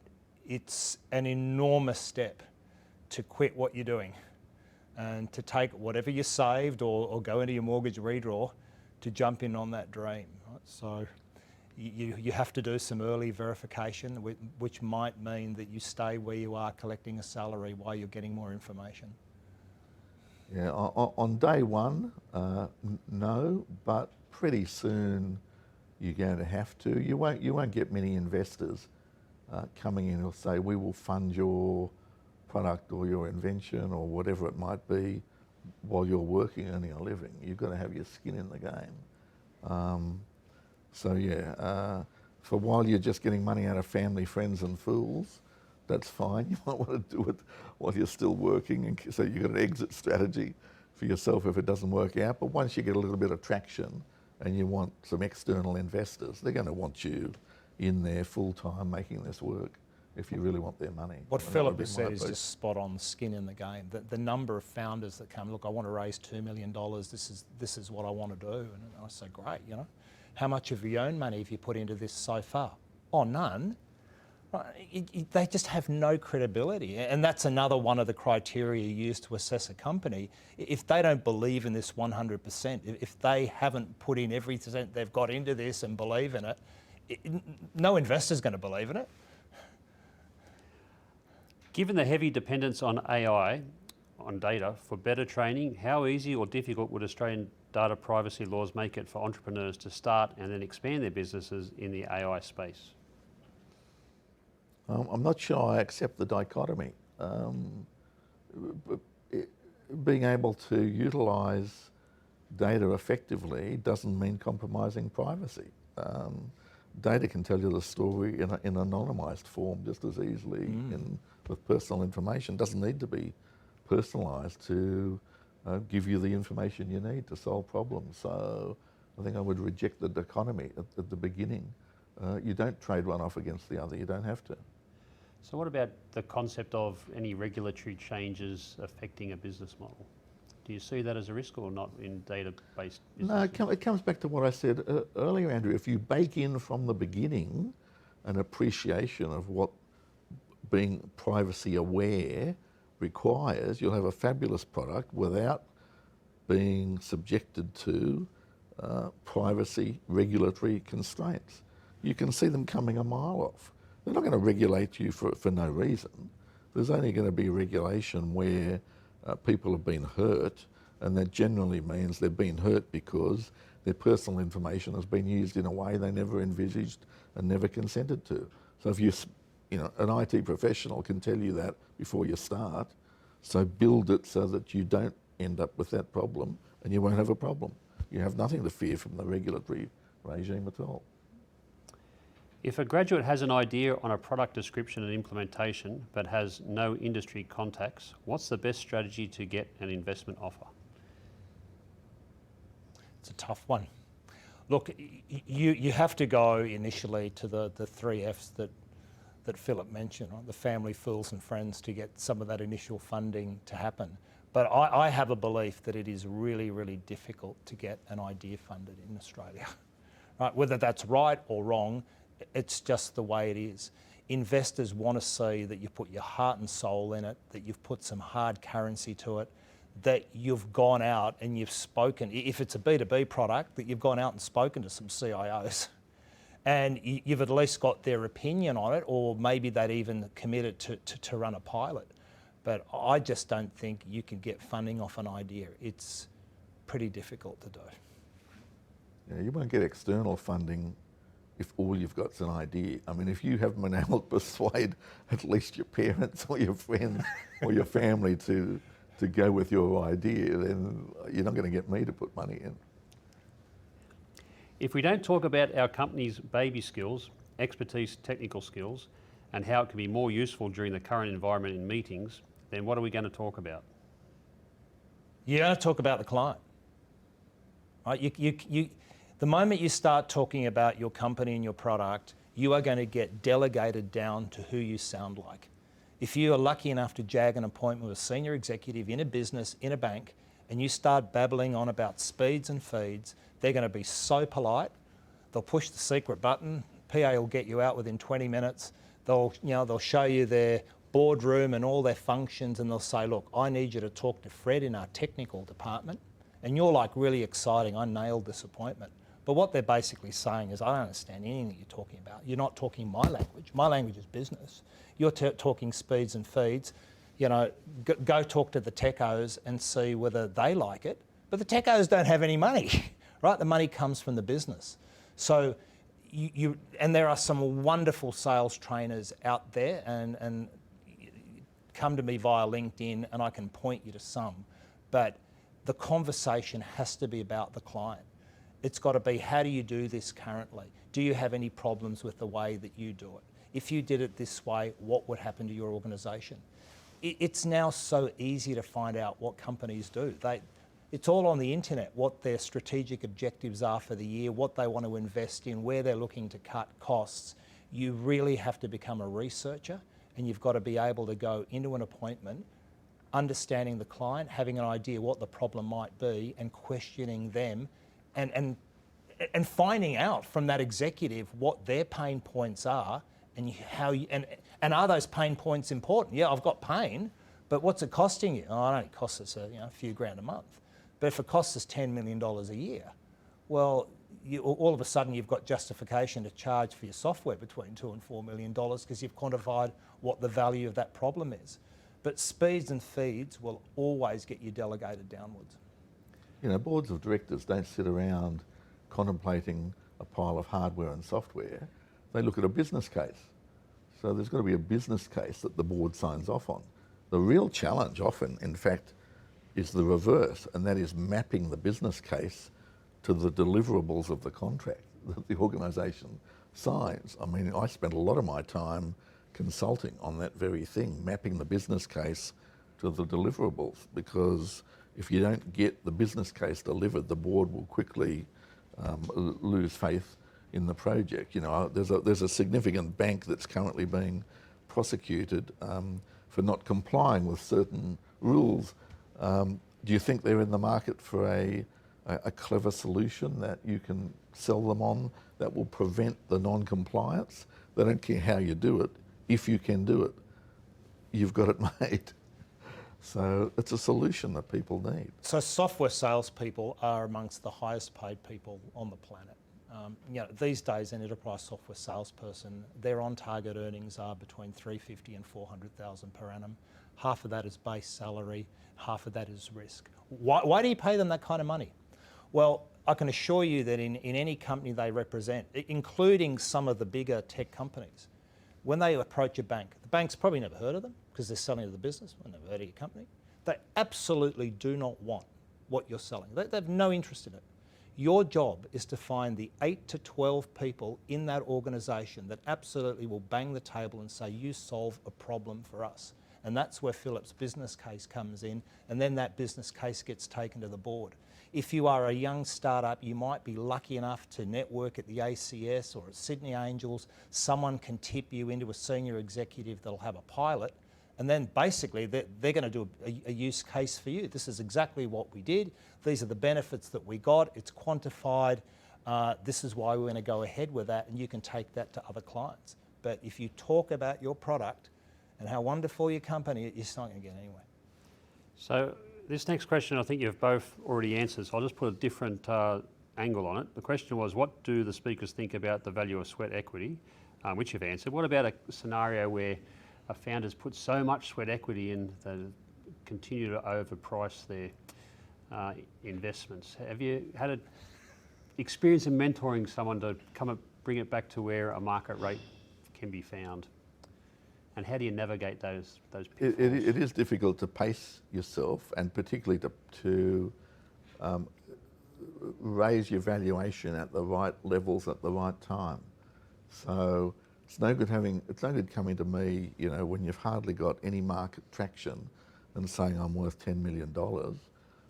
it's an enormous step to quit what you're doing and to take whatever you saved or go into your mortgage redraw to jump in on that dream. Right? So you have to do some early verification, which might mean that you stay where you are collecting a salary while you're getting more information. Yeah, on day one, no, but pretty soon you're going to have to. You won't get many investors coming in who'll say, we will fund your product or your invention or whatever it might be while you're working, earning a living. You've got to have your skin in the game. So yeah, for while you're just getting money out of family, friends and fools, that's fine. You might want to do it while you're still working, and so you've got an exit strategy for yourself if it doesn't work out. But once you get a little bit of traction and you want some external investors, they're going to want you in there full time making this work if you really want their money. What Philip has said is just spot on, skin in the game. The number of founders that come, look, I want to raise $2 million, this is what I want to do. And I say, great, how much of your own money have you put into this so far? Oh, none. They just have no credibility. And that's another one of the criteria used to assess a company. If they don't believe in this 100%, if they haven't put in everything they've got into this and believe in it, no investor's going to believe in it. Given the heavy dependence on AI, on data, for better training, how easy or difficult would Australian data privacy laws make it for entrepreneurs to start and then expand their businesses in the AI space? I'm not sure I accept the dichotomy. Being able to utilise data effectively doesn't mean compromising privacy. Data can tell you the story in an anonymised form just as easily with personal information. It doesn't need to be personalised to give you the information you need to solve problems. So I think I would reject the dichotomy at the beginning. You don't trade one off against the other, you don't have to. So what about the concept of any regulatory changes affecting a business model? Do you see that as a risk or not in data-based business? No, it comes back to what I said earlier, Andrew. If you bake in from the beginning an appreciation of what being privacy aware requires, you'll have a fabulous product without being subjected to privacy regulatory constraints. You can see them coming a mile off. They're not going to regulate you for no reason. There's only going to be regulation where people have been hurt, and that generally means they've been hurt because their personal information has been used in a way they never envisaged and never consented to. So if an IT professional can tell you that before you start, so build it so that you don't end up with that problem and you won't have a problem. You have nothing to fear from the regulatory regime at all. If a graduate has an idea on a product description and implementation but has no industry contacts, what's the best strategy to get an investment offer? It's a tough one. Look, you have to go initially to the 3 Fs that Philip mentioned, right? The family, fools and friends, to get some of that initial funding to happen. But I have a belief that it is really, really difficult to get an idea funded in Australia. Right? Whether that's right or wrong, it's just the way it is. Investors want to see that you put your heart and soul in it, that you've put some hard currency to it, that you've gone out and you've spoken, if it's a B2B product, that you've gone out and spoken to some CIOs and you've at least got their opinion on it, or maybe they'd even committed to run a pilot. But I just don't think you can get funding off an idea. It's pretty difficult to do. Yeah, you won't get external funding if all you've got is an idea. I mean, if you haven't been able to persuade at least your parents or your friends or your family to go with your idea, then you're not going to get me to put money in. If we don't talk about our company's baby skills, expertise, technical skills, and how it can be more useful during the current environment in meetings, then what are we going to talk about? You're going to talk about the client. Right? The moment you start talking about your company and your product, you are going to get delegated down to who you sound like. If you are lucky enough to jag an appointment with a senior executive in a business, in a bank, and you start babbling on about speeds and feeds, they're going to be so polite. They'll push the secret button. PA will get you out within 20 minutes. They'll show you their boardroom and all their functions, and they'll say, look, I need you to talk to Fred in our technical department. And you're like, really exciting, I nailed this appointment. But what they're basically saying is, I don't understand anything that you're talking about. You're not talking my language. My language is business. You're talking speeds and feeds. Go talk to the techos and see whether they like it. But the techos don't have any money, right? The money comes from the business. So and there are some wonderful sales trainers out there, and come to me via LinkedIn and I can point you to some. But the conversation has to be about the client. It's got to be, how do you do this currently? Do you have any problems with the way that you do it? If you did it this way, what would happen to your organisation? It's now so easy to find out what companies do. It's all on the internet, what their strategic objectives are for the year, what they want to invest in, where they're looking to cut costs. You really have to become a researcher, and you've got to be able to go into an appointment, understanding the client, having an idea what the problem might be, and questioning them, and finding out from that executive what their pain points are, and are those pain points important? Yeah, I've got pain, but what's it costing you? Oh, it only costs us a few grand a month. But if it costs us $10 million a year, well, all of a sudden you've got justification to charge for your software between $2 and $4 million because you've quantified what the value of that problem is. But speeds and feeds will always get you delegated downwards. Boards of directors don't sit around contemplating a pile of hardware and software. They look at a business case. So there's got to be a business case that the board signs off on. The real challenge often, in fact, is the reverse, and that is mapping the business case to the deliverables of the contract that the organisation signs. I mean, I spent a lot of my time consulting on that very thing, mapping the business case to the deliverables, because if you don't get the business case delivered, the board will quickly lose faith in the project. You know, there's a significant bank that's currently being prosecuted for not complying with certain rules. Do you think they're in the market for a clever solution that you can sell them on that will prevent the non-compliance? They don't care how you do it. If you can do it, you've got it made. So it's a solution that people need. So software salespeople are amongst the highest paid people on the planet. You know, these days, an enterprise software salesperson, their on-target earnings are between $350,000 and $400,000 per annum. Half of that is base salary, half of that is risk. Why do you pay them that kind of money? Well, I can assure you that in any company they represent, including some of the bigger tech companies, when they approach a bank, the bank's probably never heard of them because they're selling to the business, when they've heard of your company. They absolutely do not want what you're selling. They have no interest in it. Your job is to find the 8 to 12 people in that organisation that absolutely will bang the table and say, you solve a problem for us. And that's where Philip's business case comes in, and then that business case gets taken to the board. If you are a young startup, you might be lucky enough to network at the ACS or at Sydney Angels. Someone can tip you into a senior executive that'll have a pilot, and then basically they're going to do a use case for you. This is exactly what we did. These are the benefits that we got. It's quantified. This is why we're going to go ahead with that, and you can take that to other clients. But if you talk about your product and how wonderful your company is, you're not going to get anywhere. So this next question, I think you've both already answered, so I'll just put a different angle on it. The question was, what do the speakers think about the value of sweat equity, which you've answered. What about a scenario where a founder's put so much sweat equity in that continue to overprice their investments? Have you had an experience in mentoring someone to bring it back to where a market rate can be found? And how do you navigate those pitfalls? It is difficult to pace yourself, and particularly to raise your valuation at the right levels at the right time. So it's no good coming to me, you know, when you've hardly got any market traction and saying I'm worth $10 million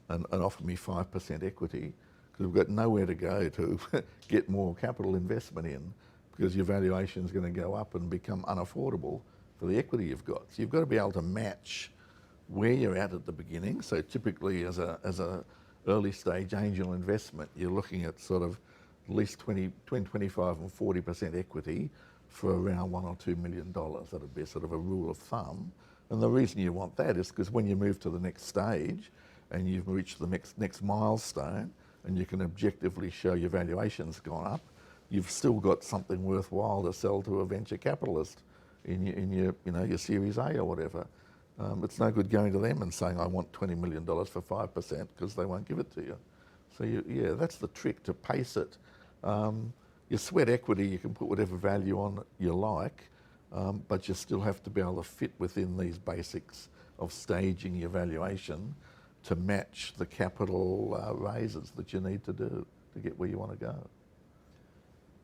and offer me 5% equity, because we've got nowhere to go to get more capital investment in, because your valuation is going to go up and become unaffordable for the equity you've got. So you've got to be able to match where you're at the beginning. So typically as a early stage angel investment, you're looking at sort of at least 25 and 40% equity for around $1 or $2 million. That'd be sort of a rule of thumb. And the reason you want that is because when you move to the next stage and you've reached the next milestone and you can objectively show your valuation's gone up, you've still got something worthwhile to sell to a venture capitalist in your Series A or whatever. It's no good going to them and saying I want $20 million for 5%, because they won't give it to you. So yeah, that's the trick, to pace it. Your sweat equity, you can put whatever value on it you like, but you still have to be able to fit within these basics of staging your valuation to match the capital raises that you need to do to get where you want to go.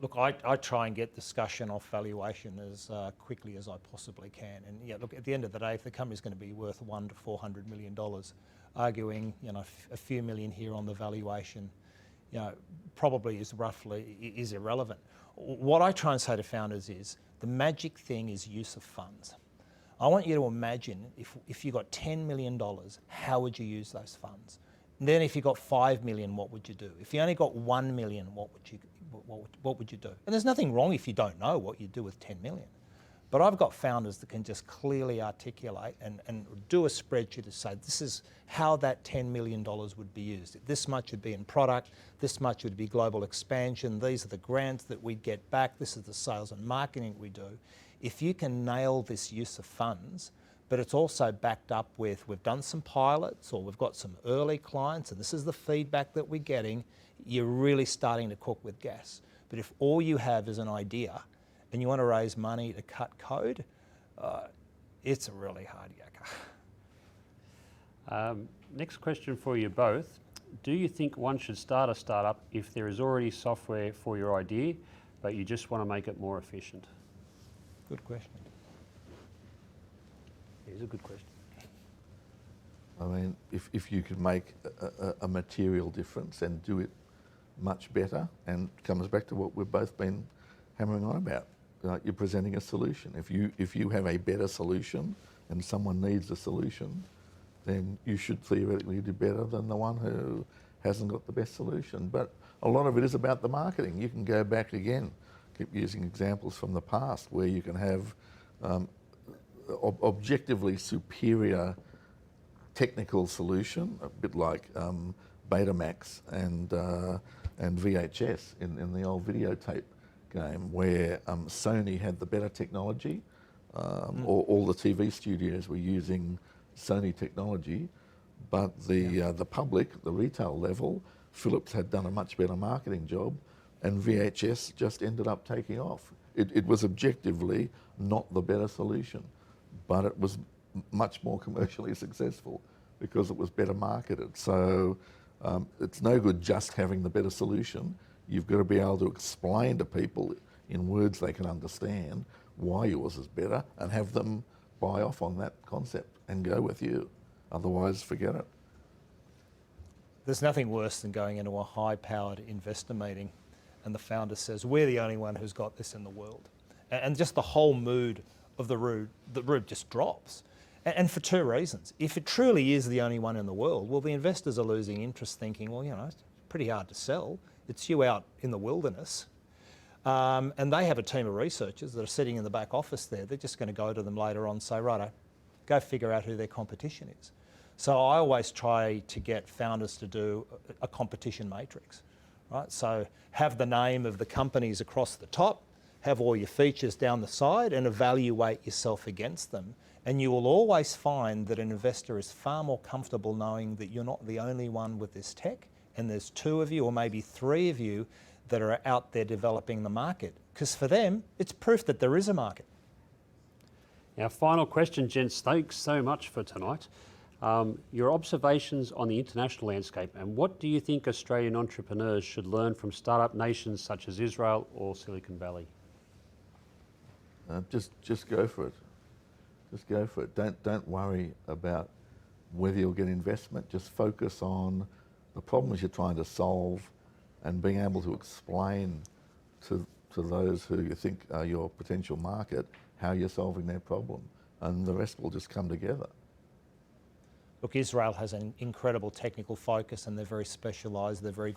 Look, I try and get discussion off valuation as quickly as I possibly can. And yeah, look, at the end of the day, if the company's going to be worth $100 to $400 million, arguing, you know, a few million here on the valuation, you know, probably is irrelevant. What I try and say to founders is the magic thing is use of funds. I want you to imagine if you got $10 million, how would you use those funds? And then if you got 5 million, what would you do? If you only got 1 million, what would you do? And there's nothing wrong if you don't know what you do with 10 million. But I've got founders that can just clearly articulate and do a spreadsheet to say, this is how that $10 million would be used. This much would be in product, this much would be global expansion, these are the grants that we'd get back, this is the sales and marketing we do. If you can nail this use of funds, but it's also backed up with, we've done some pilots or we've got some early clients and this is the feedback that we're getting, you're really starting to cook with gas. But if all you have is an idea and you want to raise money to cut code, it's a really hard yakka. Next question for you both. Do you think one should start a startup if there is already software for your idea, but you just want to make it more efficient? Good question. It is a good question. I mean, if you could make a material difference and do it much better, and it comes back to what we've both been hammering on about. You're presenting a solution. If you have a better solution and someone needs a solution, then you should theoretically do better than the one who hasn't got the best solution. But a lot of it is about the marketing. You can go back again, keep using examples from the past where you can have objectively superior technical solution, a bit like Betamax and VHS in the old videotape game, where Sony had the better technology. All the TV studios were using Sony technology, but the public, the retail level, Philips had done a much better marketing job, and VHS just ended up taking off. It was objectively not the better solution, but it was much more commercially successful because it was better marketed. So it's no good just having the better solution. You've got to be able to explain to people in words they can understand why yours is better and have them buy off on that concept and go with you. Otherwise, forget it. There's nothing worse than going into a high-powered investor meeting and the founder says, we're the only one who's got this in the world. And just the whole mood of the room just drops. And for two reasons. If it truly is the only one in the world, well, the investors are losing interest thinking, well, you know, it's pretty hard to sell. It's you out in the wilderness. And they have a team of researchers that are sitting in the back office there. They're just going to go to them later on and say, righto, go figure out who their competition is. So I always try to get founders to do a competition matrix, right? So have the name of the companies across the top, have all your features down the side and evaluate yourself against them. And you will always find that an investor is far more comfortable knowing that you're not the only one with this tech and there's two of you or maybe three of you that are out there developing the market. Because for them, it's proof that there is a market. Our final question, gents, thanks so much for tonight. Your observations on the international landscape and what do you think Australian entrepreneurs should learn from startup nations such as Israel or Silicon Valley? Just go for it. Just go for it. Don't worry about whether you'll get investment. Just focus on the problems you're trying to solve and being able to explain to those who you think are your potential market how you're solving their problem, and the rest will just come together. Look, Israel has an incredible technical focus and they're very specialised. They're very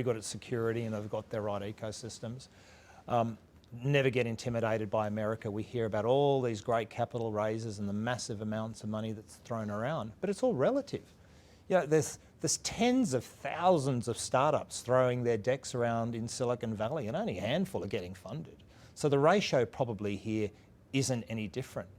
good at security and they've got their right ecosystems. Never get intimidated by America. We hear about all these great capital raises and the massive amounts of money that's thrown around, but it's all relative. You know, there's tens of thousands of startups throwing their decks around in Silicon Valley and only a handful are getting funded. So the ratio probably here isn't any different.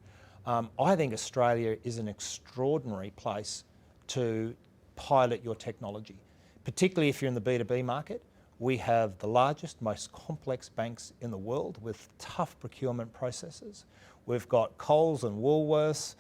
I think Australia is an extraordinary place to pilot your technology, particularly if you're in the B2B market. We have the largest, most complex banks in the world with tough procurement processes. We've got Coles and Woolworths.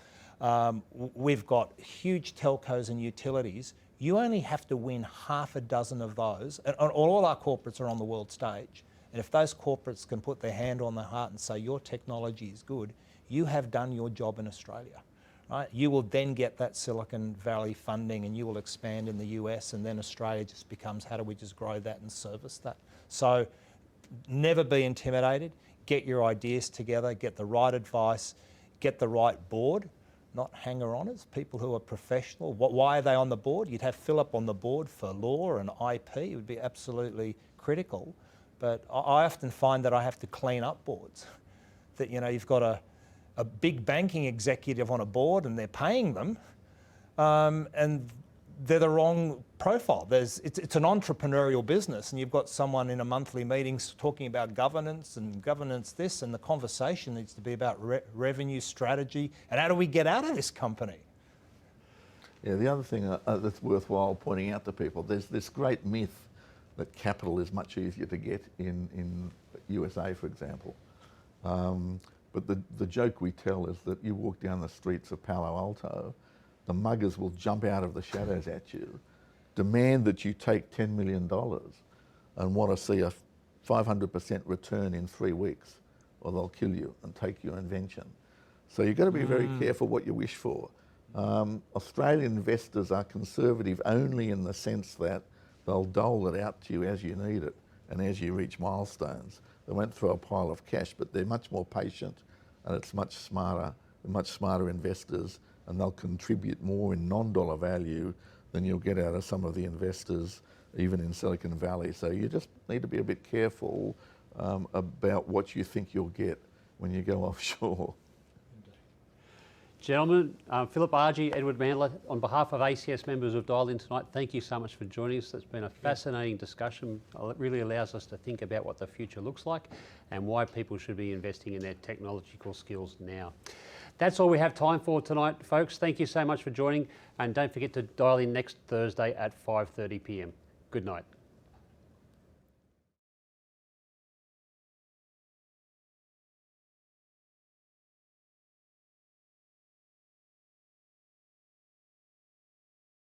We've got huge telcos and utilities. You only have to win half a dozen of those, and all our corporates are on the world stage. And if those corporates can put their hand on their heart and say your technology is good, you have done your job in Australia, right? You will then get that Silicon Valley funding and you will expand in the US, and then Australia just becomes, how do we just grow that and service that? So never be intimidated, get your ideas together, get the right advice, get the right board, not hanger-oners, people who are professional. Why are they on the board? You'd have Philip on the board for law and IP, it would be absolutely critical. But I often find that I have to clean up boards. That, you know, you've got a big banking executive on a board and they're paying them, and they're the wrong profile. It's an entrepreneurial business, and you've got someone in a monthly meeting talking about governance and governance this, and the conversation needs to be about revenue strategy and how do we get out of this company? Yeah, the other thing that's worthwhile pointing out to people, there's this great myth that capital is much easier to get in USA, for example. But the joke we tell is that you walk down the streets of Palo Alto, the muggers will jump out of the shadows at you, demand that you take $10 million and want to see a 500% return in 3 weeks, or they'll kill you and take your invention. So you've got to be very careful what you wish for. Australian investors are conservative only in the sense that they'll dole it out to you as you need it and as you reach milestones. They won't throw a pile of cash, but they're much more patient and it's much smarter investors, and they'll contribute more in non-dollar value than you'll get out of some of the investors even in Silicon Valley. So you just need to be a bit careful about what you think you'll get when you go offshore. Gentlemen, Philip, Argy, Edward Mandla, on behalf of ACS members who've dialed in tonight, thank you so much for joining us. It's been a fascinating discussion. It really allows us to think about what the future looks like and why people should be investing in their technological skills now. That's all we have time for tonight, folks. Thank you so much for joining, and don't forget to dial in next Thursday at 5:30 p.m. Good night.